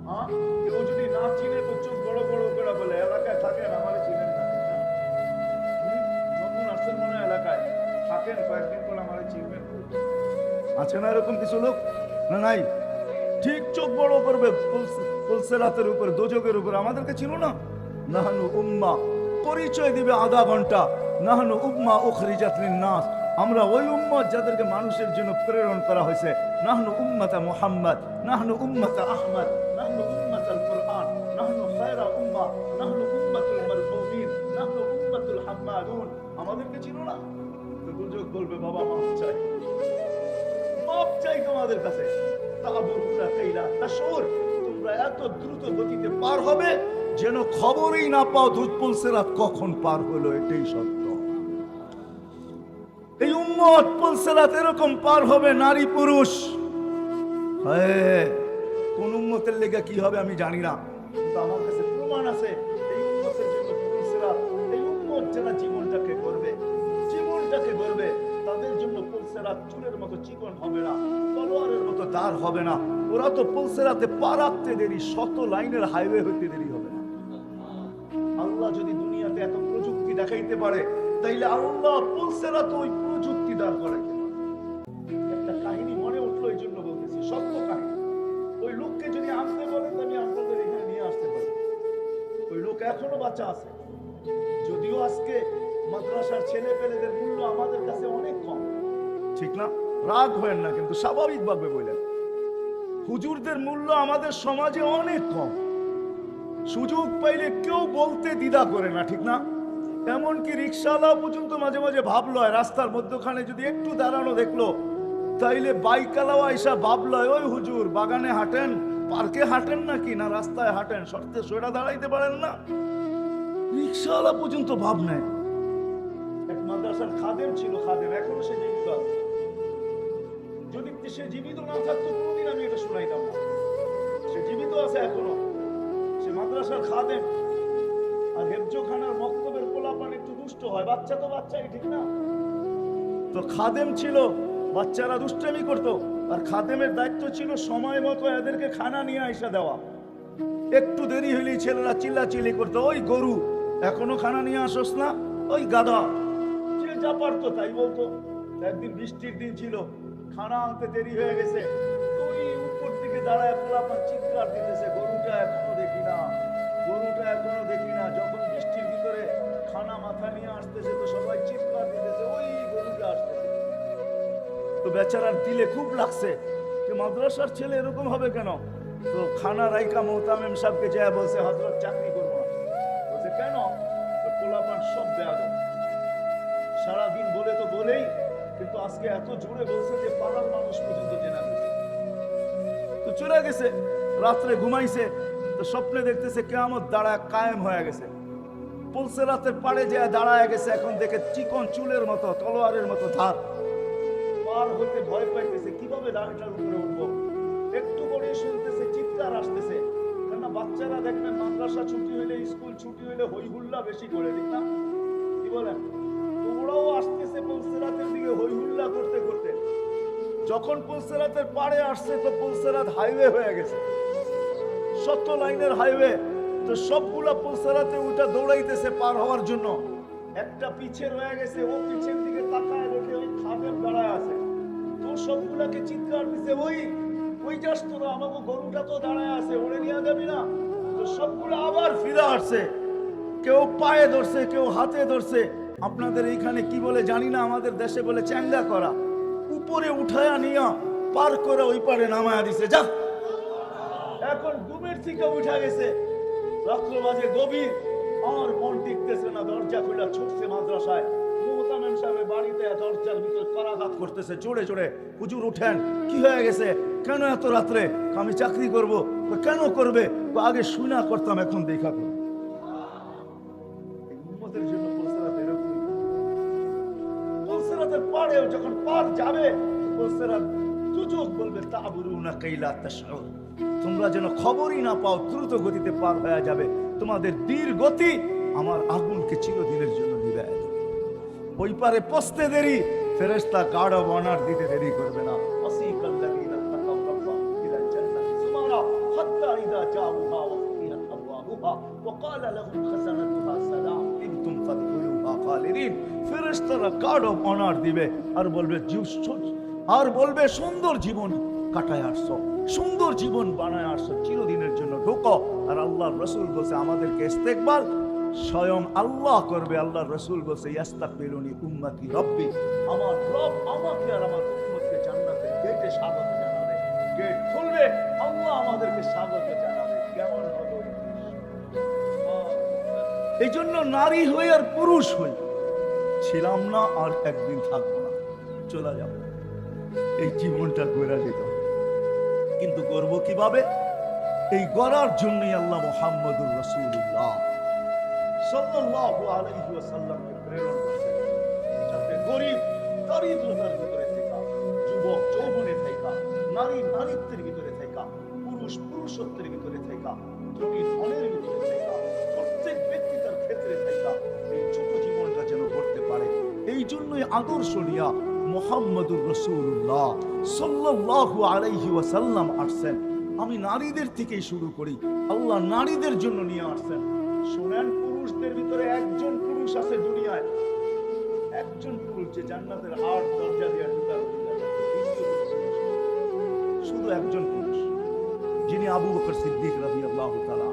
হ্যাঁ, কেউ যদি না চিনে তো চোখ বড় বড় করে বলে এলাকায় থাকেন, আমারে চিনেন না, ঠিক না? নতুন আসছেন মনে হয় এলাকায়, থাকেন কয়েকদিন পর আমারে চিনবেন। আছে না এরকম কিছু লোক? না নাই? ঠিক চোখ বড় করবে পুলসিরাতের উপর, দোজকের উপর, আমাদেরকে চিনো না? নাহনু উম্মা, পরিচয় দিবে আধা ঘন্টা, নাহনু উম্মা উখরিজাত লিন-নাস, আমরা ওই উম্মত যাদেরকে মানুষের জন্য প্রেরণ করা হয়েছে। নাহনু উম্মাতা মুহাম্মদ, নাহনু উম্মাতা আহমদ, নাহনু উম্মাতুল কুরআন, নাহনু খায়রা উম্মা, নাহনু উম্মাতুল মারহুমিন, নাহনু উম্মাতুল হাম্মাদুন। আমাদেরকে চিনো না? তো দোজক বলবে বাবা মাফ চাই, মাফ চাই তোমাদের কাছে। তাবুরুনা কাইলা তাশউর, তোমরা এত দ্রুত গতিতে পার হবে যেন খবরই না পাও পুলসিরাত কখন পার হলো। এটাই সত্য। এই উম্মত পুলসিরাত এরকম পার হবে, নারী পুরুষ। হ্যাঁ, কোন উম্মতের লেগে কি হবে আমি জানি না, কিন্তু আমার কাছে প্রমাণ আছে এই উম্মতের জন্য পুলসিরাত, এই উম্মত যারা জীবনটাকে গড়বে, জীবনটাকে গড়বে, তাদের জন্য পুলসিরাত চুলের মতো চিকন হবে না, তলোয়ারের মতো দার হবে না। ওরা তো পুলসিরাতে পা রাখতে দেরি, শত লাইনের হাইওয়ে হইতে দেরি হবে না। আল্লাহ যদি দুনিয়াতে এত প্রযুক্তি দেখাইতে পারে, তাইলে আল্লাহ পুলসিরাতে ওই প্রযুক্তি দাঁড় করাইতে পারে। একটা কাহিনী মনে উঠলো, এই জন্য বলতেছি, সত্য কাহিনী। ওই লোককে যদি আনতে বলেন, আমি আপনাদের এখানে নিয়ে আসতে পারি। ওই লোক এখনো বাচ্চা আছে, যদিও আজকে মাদ্রাসার ছেলে পেলেদের মূল্য আমাদের কাছে অনেক কম, ঠিক না? রাগ হয় না, কিন্তু স্বাভাবিকভাবে বললেন, হুজুরদের মূল্য আমাদের সমাজে অনেক কম। সুযোগ পাইলে কেউ বলতে দ্বিধা করে না, ঠিক না? এমনকি রিক্সাওয়ালা পর্যন্ত মাঝে মাঝে ভাবলো, রাস্তার মধ্যখানে যদি একটু দাঁড়ানো দেখলো, তাইলে বাইকালাও আইসা ভাবলো, ওই হুজুর বাগানে হাঁটেন, পার্কে হাঁটেন নাকি, না রাস্তায় হাঁটেন, শর্তে সোয়েটা দাঁড়াইতে পারেন না? রিক্সাওয়ালা পর্যন্ত ভাব নেয়। এক মাদ্রাসার খাদেম ছিল, খাদেম, এখনো সে জীবিত আছে। যদি সে জীবিত না থাকতো কোনোদিন আমি এটা শোনাইতাম না। সে জীবিত আছে এখনো, সে মাদ্রাসার খাদেম। আর হেফজোখানার মক্তবের পোলাপান একটু দুষ্ট হয়, বাচ্চা তো বাচ্চাই, ঠিক না? তো খাদেম ছিল, বাচ্চারা দুষ্টামি করতো, আর খাদেমের দায়িত্ব ছিল সময় মতো এদেরকে খানা নিয়ে আইসা দেওয়া। একটু দেরি হইলেই ছেলেরা চিল্লাচিল্লি করতো, ওই গরু এখনো খানা নিয়ে আসোস না, ওই গাধা। যে যা পারতো তাই বলতো। একদিন বৃষ্টির দিন ছিল, খানা আনতে দেরি হয়ে গেছে, ওই উপর দিকে দাঁড়ায় পোলাপান চিৎকার দিতেছে, গরুটা এখনো দেখি না, গরুটা এখনো দেখি না। যখন বৃষ্টির ভিতরে খানা মাথা নিয়ে আসতেছে, তো সবাই চিৎকার দিতেছে, ওই গরুটা আসতেছে। তো বেচারার দিলে খুব লাগছে যে মাদ্রাসার ছেলে এরকম হবে কেন। তো খানা রাইকা মোহতামিম সাহেবকে যায় বলছে, হযরত চাকরি করবো না। বলছে কেন? তো পোলাপান সব বেয়াদব, সারাদিন বলে তো বলেই, কিন্তু আজকে এত জোরে বলছে যে পাড়ার মানুষ পর্যন্ত জেনে গেছে। তো চলে গেছে, রাত্রে ঘুমাইছে, তো স্বপ্নে দেখতেছে কিয়ামত দাঁড়ায় কায়েম হয়ে গেছে। পুলসিরাতের পাড়ে যায় দাঁড়ায় গেছে, এখন দেখে চিকন চুলের মতো, তলোয়ারের মতো ধার। পার হইতে ভয় পাইতেছে, কিভাবে এটার উপরে উঠবো। একটু করে শুনতেছে চিৎকার আসতেছে, কেননা বাচ্চারা দেখবেন মাদ্রাসা ছুটি হইলে, স্কুল ছুটি হইলে হই হুল্লা বেশি করে, ঠিক না? কি বলেন? ওরাও আসতেছে পুলসিরাতের দিকে হই হুল্লা করতে করতে। যখন পুলসিরাতের পাড়ে আসছে, তো পুলসিরাত হাইওয়ে হয়ে গেছে, শত লাইনের হাইওয়ে। তো সবগুলা পুলসিরাতে উঠা দৌড়াইতেছে পার হওয়ার জন্য। একটা পিছে রয়ে গেছে, ও পিছের দিকে তাকায় দেখে ওই খাদেম দাঁড়ায় আছে। তো সবগুলাকে চিৎকার দিছে, ওই যাস তোরা, আমাকে গরুটা তো দাঁড়ায় আছে, ওরে নিয়ে যাবি না? তো সবগুলো আবার ফিরে আসছে, কেউ পায়ে ধরছে, কেউ হাতে ধরছে। আপনাদের এইখানে কি বলে জানি না, আমাদের দেশে বলে চ্যাঙ্গা করা। উপরে উঠায়া নিয়া পার করে ওই পারে নামায়া দিছে, যা। এখন ঘুমের থেকে উঠা গেছে, রাত্র বাজে গভীর, আর মন টিকতেছে না, দরজা খুলে ছুটছে মাদ্রাসায়। মুহতামিম সাহেবের বাড়িতে দরজার ভিতর করাঘাত করতেছে জোরে জোরে, হুজুর উঠেন, কি হয়ে গেছে, কেন এত রাত্রে? আমি চাকরি করব। কেন করবে? আগে শুনা করতাম, এখন দেখা করবে। উম্মতের জন্য পুলসিরাত এরকম। পুলসিরাতের পাড়েও যখন পার যাবে, পুলসিরাত দুজক বলবে তাবুরুনা কাইলা তাশউর, তোমরা যেন খবরই না পাও, দ্রুত গতিতে পার হয়ে যাবে। তোমাদের ধীর গতি আমার আগুনকে চিরদিনের জন্য নিভায় দেবে। ওই পারে পৌঁছতে দেরি, ফেরেশতা গার্ড অফ অনার দিতে দেরি করবে না। ওয়াসিকাল্লাযীনা তাকাউ রাব্বাহুম ইলাল জান্নাতি যুমারা হাত্তা ইযা জাউহা ওয়া ফুতিহাত আবওয়াবুহা ওয়া ক্বালা লাহুম খাযানাতুহা সালাম তিবতুম ফাদখুলুহা খালিদিন। ফেরেশতারা গার্ড অফ অনার দিবে আর বলবে সুন্দর জীবন কাটায় আসছো, সুন্দর জীবন বানায় আসছো, চিরদিনের জন্য ঢোকো। আর আল্লাহর রাসূল বলছে আমাদেরকে ইস্তেকবাল স্বয়ং আল্লাহ করবে। আল্লাহর রাসূল বলছে ইস্তাকবিলুনি উম্মতি রব্বি, আমার রব আমাকে আর আমার উম্মতকে জান্নাতের গেটে স্বাগত জানাবে। গেট খুলবে, আল্লাহ আমাদেরকে স্বাগত জানাবে। কেমন হবে এই দৃশ্য? এই জন্য নারী হই আর পুরুষ হই, ছিলাম না আর একদিন থাকবো না, চলে যাব। এই জীবনটা গড়া যেত, কিন্তু গর্ব কিভাবে? এই গড়ার জন্যই আল্লাহ মুহাম্মদুর রাসূলুল্লাহ সাল্লাল্লাহু আলাইহি ওয়াসাল্লামকে প্রেরণ করেছেন, যাতে গরিব দারিদ্রতার ভিতরে থাকা, যুবক যৌবনে থাকা, নারী নারীত্বের ভিতরে থাকা, পুরুষ পুরুষত্বের ভিতরে থাকা, ধনী ধনের ভিতরে থাকা, প্রত্যেক ব্যক্তি তার ক্ষেত্রে থাকা এই ছোট জীবনটা যেন করতে পারে। এই জন্যই আদর্শ নিয়া মুহাম্মদুর রাসূলুল্লাহ সাল্লাল্লাহু আলাইহি ওয়াসাল্লাম আসছেন। আমি নারীদের থেকেই শুরু করি, আল্লাহ নারীদের জন্য নিয়ে আসছেন। শুনেন, পুরুষদের ভিতরে একজন পুরুষ আছে দুনিয়ায়, একজন পুরুষ যে জান্নাতের 8 দরজা দিয়ে ঢোকার অধিকার, শুধু একজন পুরুষ, যিনি আবু বকর সিদ্দিক রাদিয়াল্লাহু তাআলা।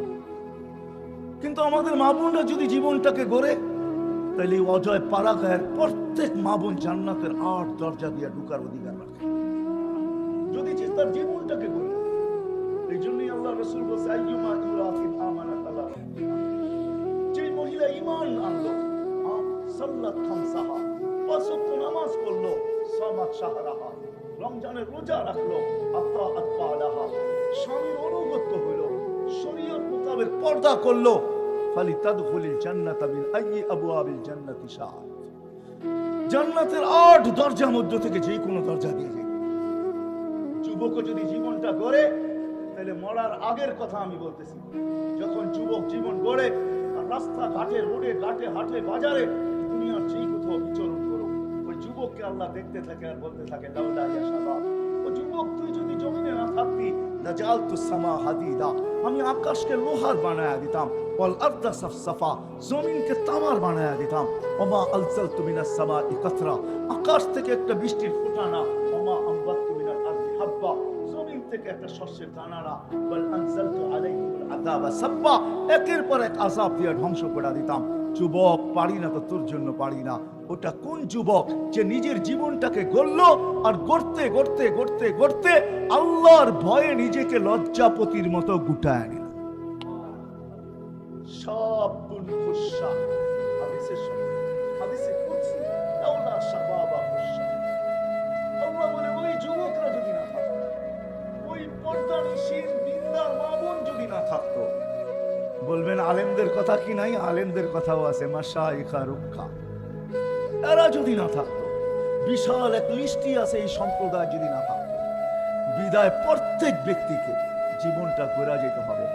কিন্তু আমাদের মা বোনরা যদি জীবনটাকে গড়ে, তাহলে অজয় পাড়াগাঁয়ের প্রত্যেক মা বোন জান্নাতের 8 দরজা দিয়ে ঢোকার অধিকার রাখে, যদি তার জীবনটাকে গড়ে। এই জন্যই আল্লাহ রাসূল বলেছে আইয়ুমা ইমরাতিন আমানাত আল্লাহ, যে মহিলা ঈমান আনলো, সাল্লাত খামসাহা, 5 ওয়াক্ত নামাজ পড়লো, সামাত শাহরাহা, রমজানের রোজা রাখলো, আতাআত বালাহা, স্বামীর অনুগত হলো, শরীয়ত মোতাবেক পর্দা করলো, ফালিতাদখুলিল জান্নাতা মিন আইয়ি আবওয়াবিল জান্নাতি শাআত, জান্নাতের 8 দরজার মধ্যে থেকে যে কোনো দরজা দিয়ে যাবে। যুবক যদি জীবনটা গড়ে, তাহলে মরার আগের কথা আমি বলতেছি, যখন যুবক জীবন গড়ে আর রাস্তা ঘাটে, রোডে ঘাটে, হাটে বাজারে, দুনিয়ার যেই কোথাও বিচরণ করো, ওই যুবককে আল্লাহ দেখতে থাকে আর বলতে থাকে লাউলা ইয়া শাবাব, ও যুবক তুই যদি জমিনে না থাকতি লাজালতুস সামা হাদিদা, আমি আকাশকে লোহার বানায়া দিতাম, ওয়াল আরদা সাফসাফা, জমিনকে তামার বানায়া দিতাম, ওমা আলসালতু মিনাস সামাই কাতরা, আকাশ থেকে একটা বৃষ্টির ফোঁটা না, ওমা আমবাতু মিনাল আরদি হাব্বা, জমিন থেকে একটা শস্যের দানা না, ওয়াল আনজালতু আলাইহিমুল আযাবা সাব্বা, একের পর এক আযাব দিয়ে ধ্বংস করে দিতাম। যুবক পারি না তো তোর জন্য পারি না। ওটা কোন যুবক যে নিজের জীবনটাকে গড়লো আর গড়তে গড়তে গড়তে গড়তে আল্লাহর ভয়ে নিজেকে লজ্জাপতির মতো গুটায় নিল। সব খুশা হাদিসের সঙ্গে হাদিসে কুদসি লাউলা শাবাবা খুশা, আল্লাহ বলে ওই যুবকরা যদি না থাকতো, ওই পর্দানিশীন দিনদার মা বোন যদি না থাকতো, বলবেন আলেমদের কথা কি নাই? আলেমদের কথাও আছে, মাশাইখা রুক্কা, এরা যদি না থাকতো, বিশাল এক লিস্টি আছে, এই সম্প্রদায় যদি না থাকতো, বিদায় প্রত্যেক ব্যক্তিকে জীবনটা গড়া যেতে হবে।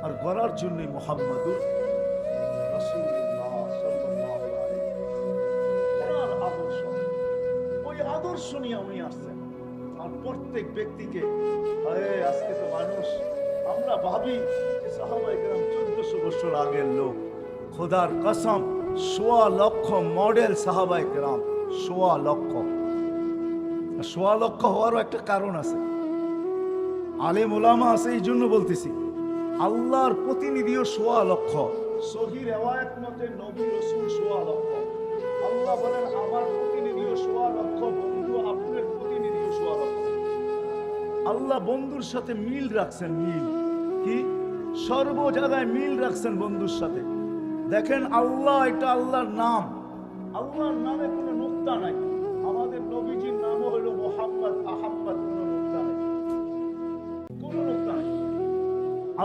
আর গড়ার জন্যই মুহাম্মদুর রাসূলুল্লাহ সাল্লাল্লাহু আলাইহি ওয়াসাল্লাম আদর্শ, ওই আদর্শ নিয়ে উনি আসছেন। আর প্রত্যেক ব্যক্তিকে, আজকে তো মানুষ, আমরা ভাবি সাহাবায়ে কেরাম 1400 বছর আগের লোক, খোদার কসম 1.25 লক্ষ মডেল সাহাবায়ে কেরাম, 1.25 লক্ষ। 1.25 লক্ষ হওয়ারও একটা কারণ আছে, আলেম ওলামা আছে, এই জন্য বলতেছি। আল্লাহর প্রতিনিধিও 1.25 লক্ষ, সহিহ রিওয়ায়াত মতে নবী রাসূল 1.25 লক্ষ। আল্লাহ বলেন আমার প্রতিনিধিও 1.25 লক্ষ, বন্ধু আপনার প্রতিনিধিও 1.25 লক্ষ। আল্লাহ বন্ধুর সাথে মিল রাখছেন, মিল কি সর্ব জায়গায় মিল রাখছেন বন্ধুর সাথে। দেখেন আল্লাহ, এটা আল্লাহর নাম, আল্লাহর নামে কোনো নুকতা নাই। আমাদের নবীজির নামও হলো মুহাম্মদ, আহাম্মদ, কোনো নুকতা নাই, কোনো নুকতা নাই।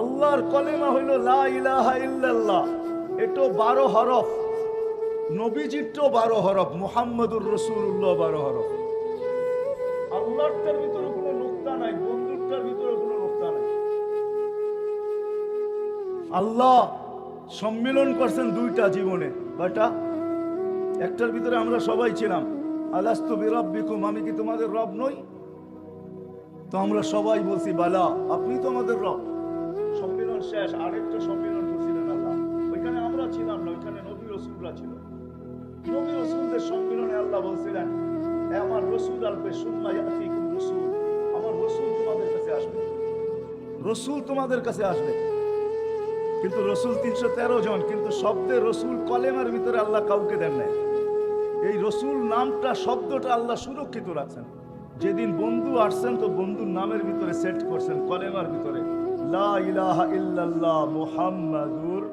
আল্লাহর কলেমা হইল লা ইলাহা ইল্লাল্লাহ, এটা 12 হরফ। নবীজিরটাও 12 হরফ, মুহাম্মদুর রাসূলুল্লাহ 12 হরফ। আল্লাহটার ভিতরে কোনো নুকতা নাই, বন্ধুটার ভিতরে কোনো নুকতা নাই। আল্লাহ সম্মিলন করছেন দুইটা জীবনে, কয়টা? একটার ভিতরে আমরা সবাই ছিলাম, আলাস্তু বিরাব্বিকুম, আমি কি তোমাদের রব নই? তো আমরা সবাই বলছি বালা, আপনি তো আমাদের রব। সম্মিলন শেষ, আরেকটা সম্মিলন করছিলেন আল্লাহ, ওইখানে আমরা ছিলাম না, ওইখানে নবী রাসূলরা ছিল। নবী রাসূলদের সম্মিলনে আল্লাহ বলছিলেন, আমার রাসূল আসবে, সুম্মা ইয়াতিকুম রাসূল, আমার রাসূল তোমাদের কাছে আসবে, রাসূল তোমাদের কাছে আসবে। কিন্তু রাসূল 313 জন, কিন্তু শব্দে রাসূল কলেমার ভিতরে আল্লাহ কাউকে দেন নাই। এই রাসূল নামটা, শব্দটা আল্লাহ সুরক্ষিত রাখছেন। যেদিন বন্ধু আসছেন তো বন্ধুর নামের ভিতরে সেট করছেন, কলেমার ভিতরে লা ইলাহা ইল্লাল্লাহ মুহাম্মাদুর।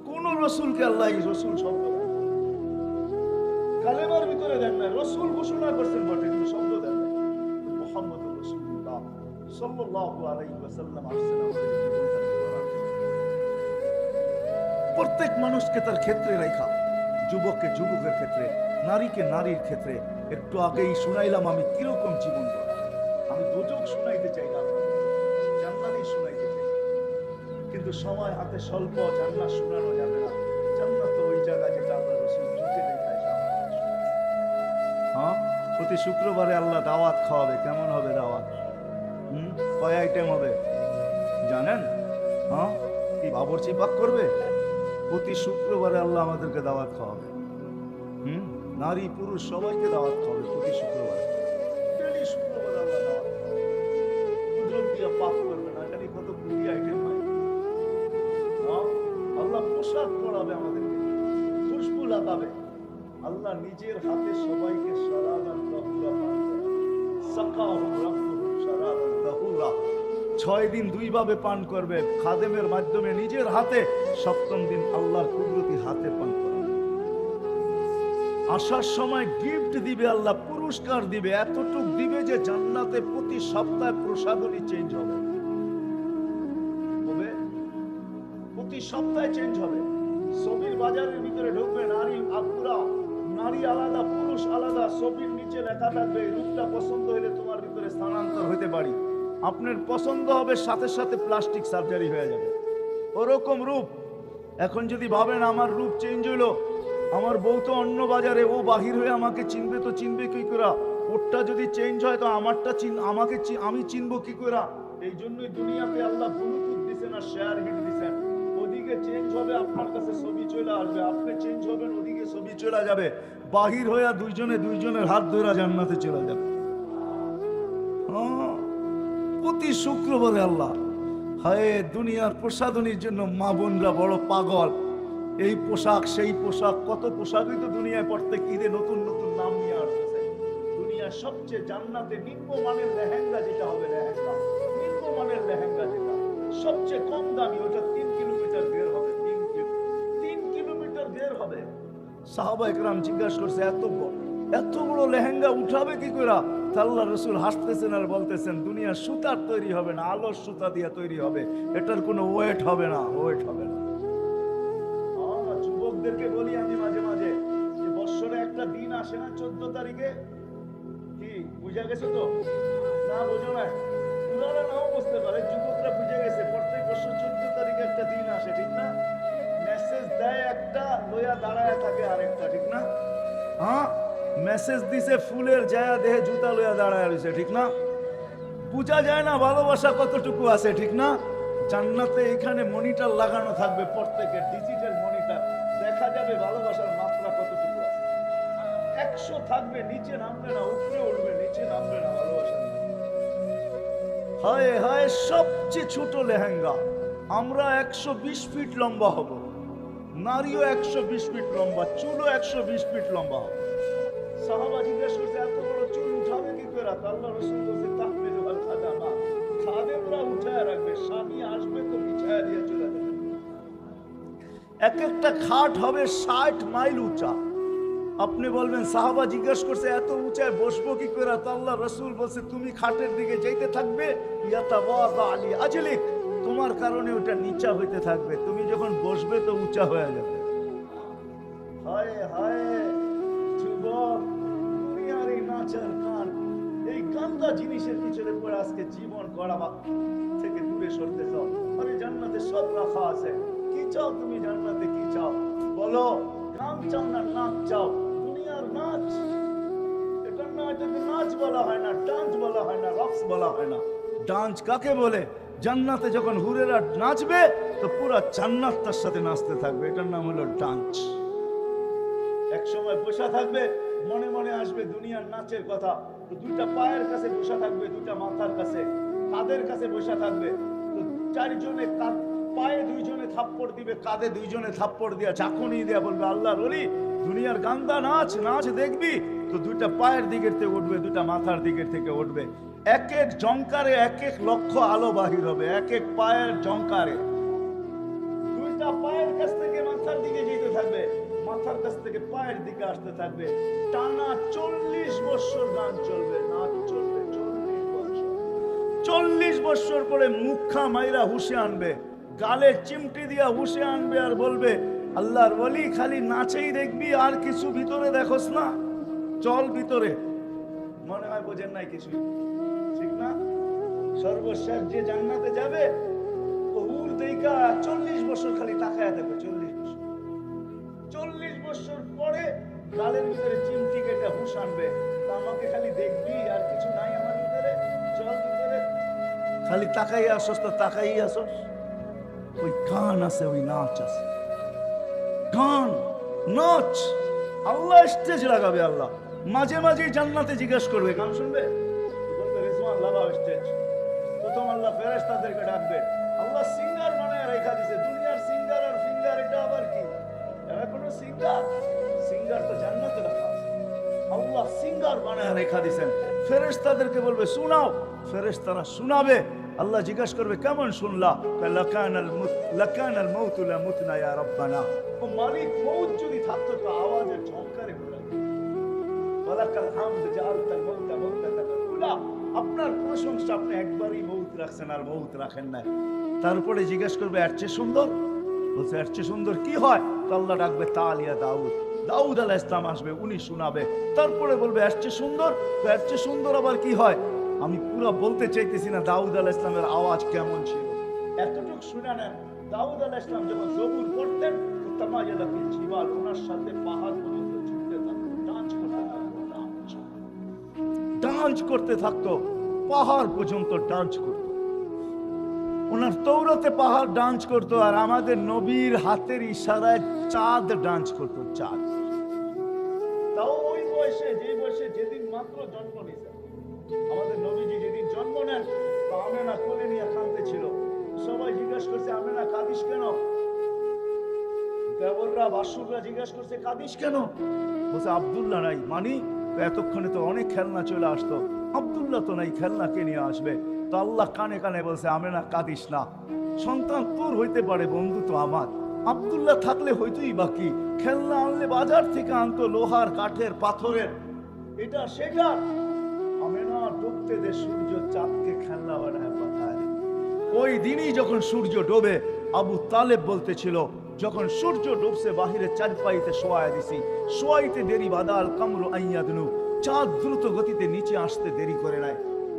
কোন রাসূলকে আল্লাহ এই রাসূল শব্দ কালেমার ভিতরে দেন না, রাসূল ঘোষণা করছেন বটে, কিন্তু শব্দ দেন না। মুহাম্মদুর রাসূলুল্লাহ সাল্লাল্লাহু আলাইহি ওয়াসাল্লাম আসছেন আমাদের প্রত্যেক মানুষকে তার ক্ষেত্রে রেখা, যুবককে যুবকের ক্ষেত্রে, নারীকে নারীর ক্ষেত্রে। একটু আগেই শুনাইলাম আমি কিরকম জীবন, আমি দোজখ শুনাইতে চাই না, জান্নাতই শুনাইতে চাই, কিন্তু সময় হাতে স্বল্প, জান্নাত শোনানো যাবে না। জান্নাত তো ওই জায়গা যেটা আমরা রাসূল চোখে দেখাই। হ্যাঁ, প্রতি শুক্রবারে আল্লাহ দাওয়াত খাওয়াবে। কেমন হবে দাওয়াত? কয় আইটেম হবে জানেন? হ্যাঁ, কি বাবুর্চি পাক করবে? প্রতি শুক্রবারে আল্লাহ আমাদেরকে দাওয়াত খাওয়াবে। নারী পুরুষ সবাইকে দাওয়াত খাওয়াবে প্রতি শুক্রবারে। ডেলি শুক্রবারে আল্লাহ দাওয়াত খাওয়াবে। দুজন দিয়ে পাক করবে না, জানি কত কুড়ি আইটেম হয়। আল্লাহ পোশাক পরাবে আমাদেরকে, খুশবু লাগাবে। আল্লাহ নিজের হাতে সবাইকে শারাবান তাহুরা পান করাবে। সাকাহুম রাব্বুহুম শারাবান তাহুরা। 6 দিন 2 ভাবে পান করবে, খাদেমের মাধ্যমে নিজের হাতে। 7ম দিন আল্লাহর কুদরতি হাতে পান করবে। আসার সময় গিফট দিবে আল্লাহ, পুরস্কার দিবে, এতটুক দিবে যে জান্নাতে প্রতি সপ্তাহে প্রসাদনী চেঞ্জ হবে। প্রতি সপ্তাহে চেঞ্জ হবে। সবির বাজারের ভিতরে ঢুকবে, নারী আপুরা, নারী আলাদা পুরুষ আলাদা, সবির নিচে লেখা থাকবে রূপটা পছন্দ হলে তোমার ভিতরে স্থানান্তর হতে পারি। আপনার পছন্দ হবে, সাথে সাথে প্লাস্টিক সার্জারি হয়ে যাবে, ওরকম রূপ। এখন যদি ভাবেন আমার রূপ চেঞ্জ হইলো, আমার বউ তো অন্য বাজারে, ও বাহির হয়ে আমাকে চিনবে, তো চিনবে কি করে? ওরটা যদি চেঞ্জ হয় তো আমারটা আমি চিনবো কি করে? এই জন্যই দুনিয়াতে আল্লাহ ব্লুটুথ দিছেন আর শেয়ার হিট দিছেন। ওদিকে চেঞ্জ হবে, আপনার কাছে ছবি চলে আসবে, আপনি চেঞ্জ হবেন, ওদিকে ছবি চলে যাবে। বাহির হয়ে দুইজনের হাত ধরে জান্নাতে চলে যাবে। প্রতি শুক্রবারে আল্লাহ, হায় দুনিয়ার প্রসাদনীর জন্য মা বোনরা বড় পাগল। এই পোশাক সেই পোশাক, কত পোশাকই তো দুনিয়ায় প্রত্যেক ঈদে নতুন নতুন নাম নিয়ে আসতেছে। দুনিয়ার সবচেয়ে জান্নাতে নিম্নমানের লেহেঙ্গা যেটা হবে, লেহেঙ্গা নিম্নমানের লেহেঙ্গা যেটা সবচেয়ে কম দামি, ওটা 3 কিলোমিটার বের হবে। 3 কিলোমিটার বের হবে। সাহাবা একরাম জিজ্ঞাসা করছে, এত বড় লেহেঙ্গা উঠাবে কি করে? আল্লাহ রাসূল হাসতেছেন আর বলতেছেন, দুনিয়ার সুতার তৈরি হবে না, আলোর সুতা দিয়ে তৈরি হবে, এটার কোনো ওয়েট হবে না, ওয়েট হবে না। যুবকদেরকে বলি আমি মাঝে মাঝে, যে বছরে একটা দিন আসে না 14 তারিখে, কি বুঝা গেছে তো? না বোঝো না, পুরারা নাও বুঝতে পারে, যুবকরা বুঝে গেছে। প্রত্যেক বছর 14 তারিখে একটা দিন আসে, ঠিক না? মেসেজ দেয় একটা, লইয়া দাঁড়ায় থাকে আরেকটা, ঠিক না? হ্যাঁ, মেসেজ দিছে ফুলের জায়গা দেহে জুতা লইয়া দাঁড়ায় রয়েছে, ঠিক না? বুঝা যায় না ভালোবাসা কতটুকু আছে, ঠিক না? জান্নাতে এখানে মনিটর লাগানো থাকবে, প্রত্যেকের ডিজিটাল মনিটর, দেখা যাবে ভালোবাসার মাত্রা কতটুকু আছে। 100 থাকবে, নিচে নামবে না, উপরে উঠবে, নিচে নামবে না ভালোবাসা। হায় হায়, সবচেয়ে ছোট লেহেঙ্গা। আমরা 120 ফিট লম্বা হব, নারীও 120 ফিট লম্বা, চুলও 120 ফিট লম্বা হবে। সাহাবা জিজ্ঞেস করছে, এত বড় চুল উঠাবে কি করে? আল্লাহ রাসূল বলছে, তাহমিলুল খাদামা, খাদেমরা উঠায় রাখবে, স্বামী আসবে তো বিছায়া দিয়ে চলে যাবে। এক একটা খাট হবে 60 মাইল উঁচা। আপনি বলবেন, সাহাবা জিজ্ঞেস করছে, এত উঁচায় বসবো কি করে? আল্লাহ রাসূল বলছে, তুমি খাটের দিকে যাইতে থাকবে, ইয়াতাওয়াদা আলী আজলিক, তোমার কারণে ওটা নিচা হইতে থাকবে, তুমি যখন বসবে তো উঁচা হয়ে যাবে। হায় হায় যুবক, দুনিয়ার এই নাচার গান, এই গান্দা জিনিসের পিছনে পড়ে আজকে জীবন গড়া থেকে দূরে সরতে চাও। আরে জান্নাতে সব রাখা আছে, কি চাও তুমি জান্নাতে, কি চাও বলো? গান চাও না নাচ চাও? দুনিয়ার নাচ, এটা না, এটাকে নাচ বলা হয় না, ডান্স বলা হয় না, রক্স বলা হয় না। ডান্স কাকে বলে? জান্নাতে যখন হুরেরা নাচবে তো পুরো জান্নাত তার সাথে নাচতে থাকবে, এটার নাম হলো ডান্স। এক সময় বসা থাকবে, মনে মনে আসবে দুনিয়ার নাচের কথা, তো দুইটা পায়ের কাছে বসা থাকবে, দুইটা মাথার কাছে, কাদের কাছে বসা থাকবে, তো চারজনে পায়ে দুইজনে থাপ্পড় দিবে, কাঁধে দুইজনে থাপ্পড় দিয়া চাকুনি দিয়া বলবে আল্লাহর ওলি দুনিয়ার গান্দা নাচ, নাচ দেখবি? তো দুইটা পায়ের দিকের থেকে উঠবে, দুইটা মাথার দিকের থেকে উঠবে, এক এক জঙ্কারে এক এক লক্ষ আলো বাহির হবে, এক এক পায়ের জঙ্কারে। দুইটা পায়ের কাছ থেকে মাথার দিকে যেতে থাকবে, মাথার কাছ থেকে পায়ের দিকে আসতে থাকবে, টানা 40 বছর গান চলবে, নাচ চলবে 40 বছর। 40 বছর পরে মুখা মাইরা হুশে আনবে, গালে চিমটি দিয়া হুশে আনবে, আর বলবে আল্লাহর ওলি খালি নাচেই দেখবি, আর কিছু ভিতরে দেখোস না, চল ভিতরে। মনে হয় বোঝেন নাই কিছু, ঠিক না? সর্বশেষ যে জান্নাতে যাবে ও হুর দেইকা 40 বছর খালি তাকায়া থাকবে, 40 বছর। 40 বছর পরে গালের ভিতরে চিমটি কেটে হুশ আনবে, আমাকে খালি দেখবি, আর কিছু নাই আমার ভিতরে, চল ভিতরে। খালি তাকাই আসস তো তাকাই আসস। ওই গান আছে, ওই নাচ আছে, গান নাচ। আল্লাহ স্টেজ লাগাবে, আল্লাহ মাঝে মাঝে জান্নাতে জিজ্ঞেস করবে, গান শুনবে? বলবে রিজওয়ান লাগাও স্টেজ। প্রথম আল্লাহ ফেরেশতাদেরকে ডাকবে, আল্লাহ সিঙ্গার বানায় রেখা দিয়েছে, দুনিয়ার সিঙ্গার আর ফিঙ্গার, এটা আবার কি? এরা কোনো সিঙ্গার? সিঙ্গার তো জান্নাতে রাখা আছে, আল্লাহ সিঙ্গার বানায় রেখা দিয়েছেন। ফেরেশতাদেরকে বলবে শোনাও, ফেরেশতারা শোনাবে। আল্লাহ জিজ্ঞেস করবে কেমন শুনলা? লাকানাল মাউতু লা মুতনা ইয়া রাব্বানা। ও মালিক, মউত যদি থাকতো তো আওয়াজের ঝংকারে বলে ওয়ালাকাল হামদ জাআলতাল মাউতা মাউতাতান উলা। আপনার প্রশংসা, আপনি একবারই মউত রাখছেন আর মউত রাখেন না। তারপরে জিজ্ঞেস করবে এর চেয়ে সুন্দর? বলছে এর চেয়ে সুন্দর কি হয়? তো আল্লাহ ডাকবে তালিয়া দাউদ, দাউদ আলাইহিস সালাম আসবে, উনি শোনাবে। তারপরে বলবে এর চেয়ে সুন্দর? তো এর চেয়ে সুন্দর আবার কি হয়? আমি পুরো বলতে চাইতেছি না দাউদ আলাইহিস সালামের আওয়াজ কেমন ছিল, এতটুকু শুনে নেন। দাউদ আলাইহিস সালাম যখন জবুর পড়তেন তো তামায়ালাতিল জিবাল, ওনার সাথে পাহাড় পর্যন্ত ঝুঁকতে থাকতো, ডান্স করতে থাকতো, ডান্স করতে থাকতো, পাহাড় পর্যন্ত ডান্স করতো। ওনার তৌরাতে পাহাড় ডান্স করতো, আর আমাদের নবীর হাতের ইশারায় চাঁদ ডান্স করতো, চাঁদ। তাও ওই বয়সে, যে বয়সে যেদিন মাত্র জন্ম নিয়েছে আমাদের নবীজি, যেদিন জন্ম নেন তো আমেনা কোলে নিয়ে কাঁদতেছিল। সবাই জিজ্ঞাসা করছে আমেনা কাঁদিস কেন? দেবররা বাসুররা জিজ্ঞাসা করছে কাঁদিস কেন? বলছে আব্দুল্লাহ নাই। মানি এতক্ষণে তো অনেক খেলনা চলে আসতো, আব্দুল্লাহ তো নাই, খেলনা কে নিয়ে আসবে? তো আল্লাহ কানে কানে বলছে আমেনা কাঁদিস না, সন্তান তোর হইতে পারে, বন্ধু তো আমার। আব্দুল্লাহ থাকলে হইতোই বাকি, খেলনা আনলে বাজার থেকে আনতো, লোহার, কাঠের, পাথরের, এটা সেটা। আমেনা ডুবতে দে সূর্য, চাঁদকে খেলনা বানায় পাঠায়। ওই দিনই যখন সূর্য ডোবে, আবু তালেব বলতেছিল যখন সূর্য ডুবছে বাহিরে চারপাইতে শোয়ায় দিছি, শোয়াইতে দেরি বাদাল কামরু আইয়াদনু, চাঁদ দ্রুত গতিতে নিচে আসতে দেরি করে নাই।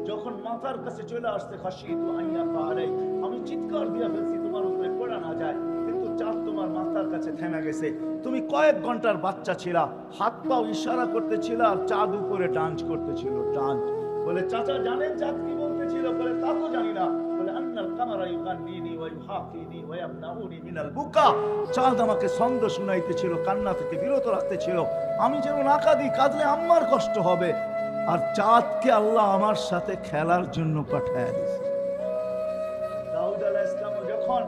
যখন মাথার কাছে চলে আসতে খাসিতু আইয়াকা আলাই, আমি চিৎকার দিয়া ফেলছি তোমার উপরে পড়া না যায়, কিন্তু চাঁদ তোমার মাথার কাছে থেমে গেছে। তুমি কয়েক ঘন্টার বাচ্চা ছিলা, হাত পাও ইশারা করতেছিল, আর চাঁদ উপরে ডান্স করতেছিল, ডান্স। বলে চাচা জানেন চাঁদ কি বলতেছিল? বলে তা তো জানি না। বলে আন্নাল কামারা ইউগান্নিনি ওয়া ইউহাকিনি ওয়া ইয়ামনাউনি মিনাল বুকা, চাঁদ আমাকে ছন্দ শুনাইতেছিল, কান্না থেকে বিরত রাখতেছিল, আমি যেন না কাঁদি, কাঁদলে আমার কষ্ট হবে। আর চাঁদকে আল্লাহ আমার সাথে খেলার জন্য পাঠায় দিয়েছে। দাউদ আলাইহিস সালাম যখন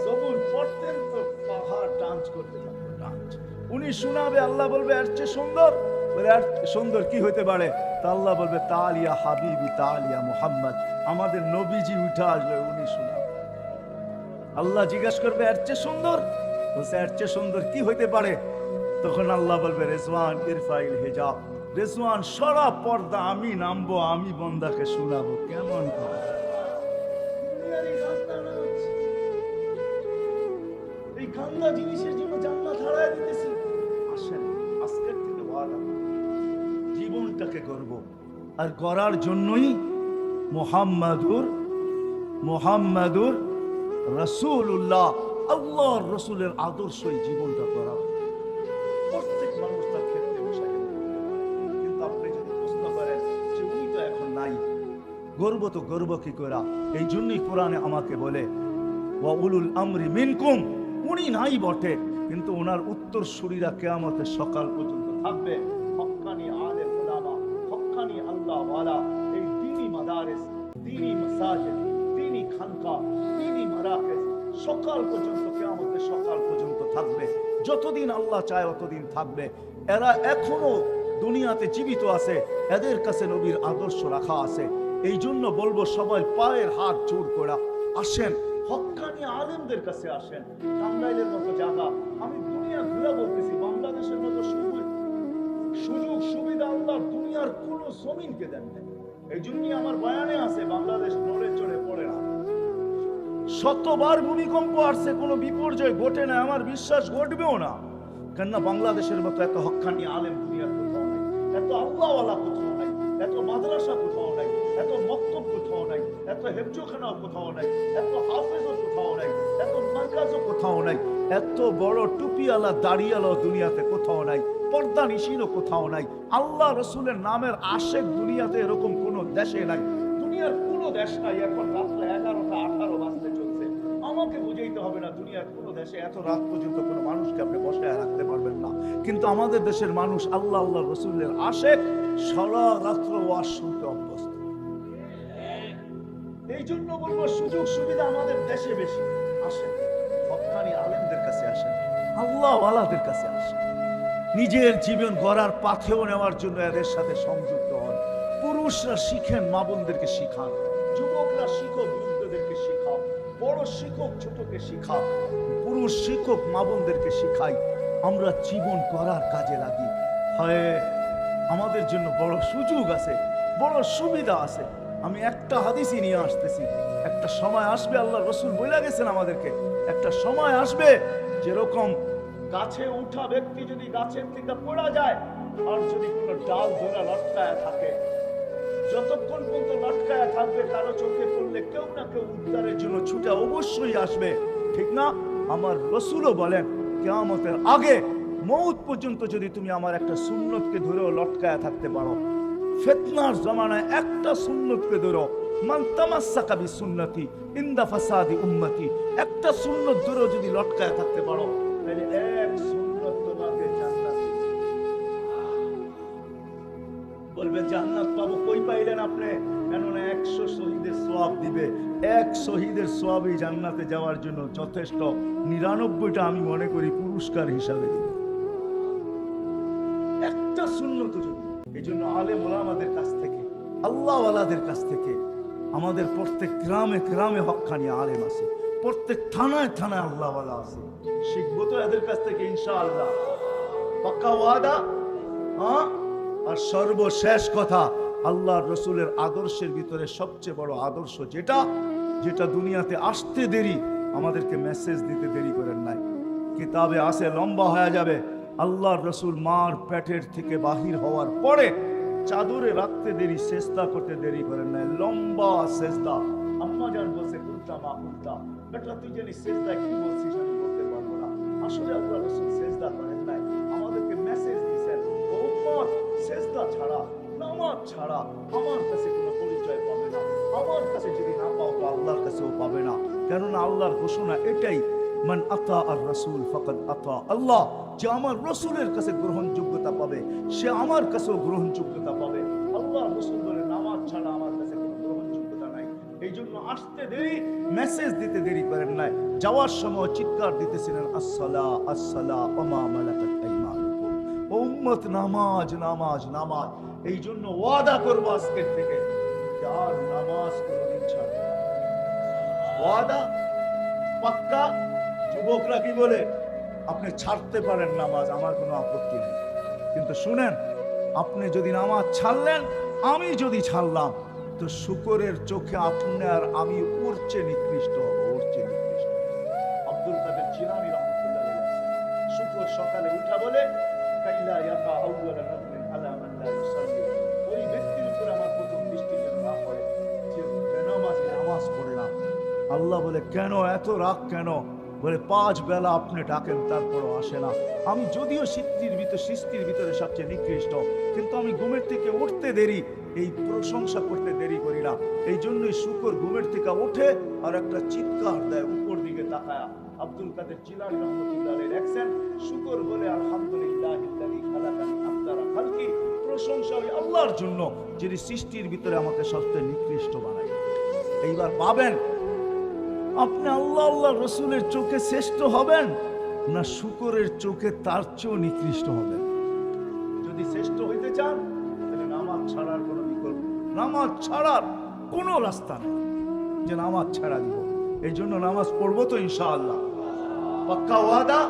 জবুর পড়তেন তো পাহাড় ডান্স করতে থাকতো, ডান্স। উনি শোনাবে, আল্লাহ বলবে এর চেয়ে সুন্দর? বলে আর সুন্দর কি হইতে পারে? তা আল্লাহ বলবে তালিয়া হাবিবি তালিয়া মুহাম্মদ, আমাদের নবীজি উঠে আসবে, উনি শোনাবে। আল্লাহ জিজ্ঞাসা করবে এর চেয়ে সুন্দর? বলছে এর চেয়ে সুন্দর কি হইতে পারে? তখন আল্লাহ বলবে রেজওয়ান ইরফাইল হিজাব, রেজওয়ান সরা পর্দা, আমি নামবো, আমি বন্দাকে শোনাবো। কেমন করে? গান্দা জিনিসের জন্য জান্নাত হারায় দিতেছি। আসেন আজকের থেকে ওয়াদা করি, জীবনটাকে গড়ব, আর গড়ার জন্যই মুহাম্মাদুর রাসূলুল্লাহ, আল্লাহর রাসূলের আদর্শই জীবনটা গড়া। প্রত্যেক মানুষ তার ক্ষেত্রে বসায়, কিন্তু আপনি যদি প্রশ্ন করেন যে উনি তো এখন নাই, গর্ব তো গর্ব কি করা? এই জন্যই কোরআনে আমাকে বলে ওয়া উলুল আমরি মিনকুম, উনি নাই বটে, কিন্তু ওনার উত্তরসূরিরা কিয়ামতের সকাল পর্যন্ত থাকবে। হক্কানি আলেম উলামা, হক্কানি আল্লাহ ওয়ালা, এই দ্বীনি মাদারিস, দ্বীনি মাসাজিদ, দ্বীনি খানকা, দ্বীনি মারাকিজ সকাল পর্যন্ত, কিয়ামতের সকাল পর্যন্ত থাকবে। যতদিন আল্লাহ চায় ততদিন থাকবে। এরা এখনো দুনিয়াতে জীবিত আছে, এদের কাছে নবীর আদর্শ রাখা আছে। এই জন্য বলবো সবাই পায়ের হাত জোর করা আসেন, হক্কানি আলেমদের কাছে আসেন। টাঙ্গাইলের মতো জায়গা, আমি দুনিয়া ঘুরে বলতেছি, বাংলাদেশের মতো সুযোগ সুবিধা আল্লাহ দুনিয়ার কোন জমিনকে দেন না। এই জন্যই আমার বয়ানে আছে বাংলাদেশ নড়ে চড়ে পড়ে না। শতবার ভূমিকম্প আসছে, কোনো বিপর্যয় ঘটে না, আমার বিশ্বাস ঘটবেও না। কেননা বাংলাদেশের মতো এত হক্কানি আলেম দুনিয়ার কোথাও নাই, এত আল্লাহওয়ালা কোথাও নাই, এত মাদ্রাসা কোথাও নাই, এত মক্তব কোথাও নাই, এত হেফজোখানাও কোথাও নাই, এত হাফেজও কোথাও নাই, এত মার্কাজও কোথাও নাই, এত বড় টুপিওয়ালা দাড়িওয়ালা দুনিয়াতে কোথাও নাই, পর্দা নিশিনও কোথাও নাই। আল্লাহ রসুলের নামের আশেক দুনিয়াতে এরকম কোন দেশে নাই, দুনিয়ার কোন দেশ নাই। এখন রাত্রে 11টা 18 বাজতে চলছে, আমাকে বুঝাইতে হবে না দুনিয়ার কোন দেশে এত রাত পর্যন্ত কোনো মানুষকে আপনি বসায় রাখতে পারবেন না। কিন্তু আমাদের দেশের মানুষ আল্লাহ আল্লাহ রসুলের আশেক, সারা রাত্র ওয়াজ শুনতে অভ্যস্ত। এই জন্য বলবো সুযোগ সুবিধা আমাদের দেশে বেশি। আসেন হক্কানি আলেমদের কাছে আসেন, আল্লাহ ওয়ালাদের কাছে আসেন, নিজের জীবন গড়ার পাথেও নেওয়ার জন্য এদের সাথে সংযুক্ত হন। পুরুষরা শিখেন, মা বোনদেরকে শিখান, যুবকরা শিখো, বৃদ্ধদেরকে শিখাও, বড় শিক্ষক ছোটকে শিখাও, পুরুষ শিক্ষক মা বোনদেরকে শিখাই। আমরা জীবন গড়ার কাজে লাগি। হয় আমাদের জন্য বড় সুযোগ আছে, বড় সুবিধা আছে। আমি একটা হাদিসই নিয়ে আসতেছি। একটা সময় আসবে, আল্লাহ রসুল বলে গেছেন আমাদেরকে, একটা সময় আসবে যেরকম গাছে উঠা ব্যক্তি যদি গাছের থেকে পড়া যায়, আর যদি কোনো ডাল ধরা লটকায় থাকে, যতক্ষণ পর্যন্ত লটকায় থাকবে কারো চোখে পড়লে কেউ না কেউ উদ্ধারের জন্য ছুটে অবশ্যই আসবে, ঠিক না? আমার রসুলও বলেন কিয়ামতের আগে মউত পর্যন্ত যদি তুমি আমার একটা সুন্নতকে ধরেও লটকায় থাকতে পারো, ফিতনার জামানায় একটা সুন্নতকে ধরো, মান তামাসসাকা বিসুন্নতি ইনদা ফাসাদি উম্মতি, একটা সুন্নত ধরেও যদি লটকায় থাকতে পারো, তাহলে এক সুন্নত তোমাকে জান্নাতে বলবে জান্নাত পাবো। কই পাইলেন আপনি? কেননা 100 শহীদের সওয়াব দিবে, এক শহীদের সওয়াবই জান্নাতে যাওয়ার জন্য যথেষ্ট। 99টা আমি মনে করি পুরস্কার হিসাবে দিবে, একটা সুন্নত যদি। এই জন্য আলেম ওলামাদের কাছ থেকে, আল্লাহ ওয়ালাদের কাছ থেকে, আমাদের প্রত্যেক গ্রামে গ্রামে হক্কানি আলেম আছে, প্রত্যেক থানায় থানায় আল্লাহ ওয়ালা আছে। শিখবো তো এদের কাছ থেকে ইনশাআল্লাহ, পাক্কা ওয়াদা। হ্যাঁ, আর সর্বশেষ কথা, আল্লাহর রসুলের আদর্শের ভিতরে সবচেয়ে বড় আদর্শ যেটা, যেটা দুনিয়াতে আসতে দেরি, আমাদেরকে মেসেজ দিতে দেরি করেন নাই। কিতাবে আছে, লম্বা হয়ে যাবে। আল্লাহর রসুল মার পেটের থেকে বাহির হওয়ার পরে চাদরে রাখতে দেরি, সেজদা করতে দেরি করেন নাই, লম্বা সেজদা। আম্মা জান বলছে কুলতা মা কুলতা, বেটা তুই জানিস সেজদা কি বলছিস আমি বলতে পারবো না। আসলে আল্লাহ রসুল সেজদা করেন নাই, আমাদেরকে মেসেজ দিয়েছেন, ও উম্মত সেজদা ছাড়া, নামাজ ছাড়া আমার কাছে কোনো পরিচয় পাবে না। আমার কাছে যদি না পাও তো আল্লাহর কাছেও পাবে না। কেননা আল্লাহর ঘোষণা এটাই, মান আতা আর রাসূল ফাকাদ আতা আল্লাহ, যে আমার রসুলের কাছে গ্রহণযোগ্যতা পাবে সে আমার কাছেও গ্রহণযোগ্যতা পাবে। আল্লাহ রসুল বলে নামাজ ছাড়া আমার কাছে কোনো গ্রহণযোগ্যতা নাই। এই জন্য আসতে দেরি, মেসেজ দিতে দেরি করেন নাই। যাওয়ার সময় চিৎকার দিতেছিলেন আসসালা আসসালা ওমা মালাকাত আইমানুকুম, ও উম্মত নামাজ নামাজ নামাজ। এই জন্য ওয়াদা করবো আজকের থেকে আর নামাজ কোনোদিন ছাড়বে না। ওয়াদা পাক্কা। যুবকরা কি বলে, আপনি ছাড়তে পারেন নামাজ, আমার কোনো আপত্তি নেই, কিন্তু শুনেন, আপনি যদি নামাজ ছাড়লেন, আমি যদি ছাড়লাম, তো শুকরের চোখে আপনি আর আমি ওর চেয়ে নিকৃষ্ট হবো, ওর চেয়ে নিকৃষ্ট। আব্দুল কাদের জিলানী রহমতুল্লাহ সকালে উঠা বলে কাইলা ইয়াকা আউয়ালা নাজমিন আলা মান লা ইউসাল্লি, ওই ব্যক্তির উপর আমার প্রথম দৃষ্টি যেন না পড়ে যে বেনামাজি নামাজ পড়ে না। আল্লাহ বলে কেন এত রাগ কেন? বলে 5 বেলা আপনি ডাকেন তারপরও আসে না। আমি যদিও সৃষ্টির ভিতরে সবচেয়ে নিকৃষ্ট, কিন্তু আমি ঘুমের থেকে উঠতে দেরি, এই প্রশংসা করতে দেরি করি না। এই জন্যই শুকর ঘুমের থেকে ওঠে আর একটা চিৎকার দেয় উপর দিকে তাকায়া। আব্দুল কাদের জিলানী রহমতুল্লাহ আলাইহি লেখছেন, শুকর বলে আলহামদুলিল্লাহিল্লাযী খালাকানি আফতারা খালকি, প্রশংসা ওই আল্লাহর জন্য যিনি সৃষ্টির ভিতরে আমাকে সবচেয়ে নিকৃষ্ট বানায়। এইবার পাবেন আপনি আল্লাহ আল্লাহ রসুলের চোখে শ্রেষ্ঠ হবেন না শুকরের চোখে তার চেয়েও নিকৃষ্ট হবেন। যদি শ্রেষ্ঠ হইতে চান তাহলে নামাজ ছাড়ার কোনো বিকল্প, নামাজ ছাড়ার কোনো রাস্তা নেই যে নামাজ ছাড়া দিব। এই জন্য নামাজ পড়বো তো ইনশাআল্লাহ, পাক্কা ওয়াদা।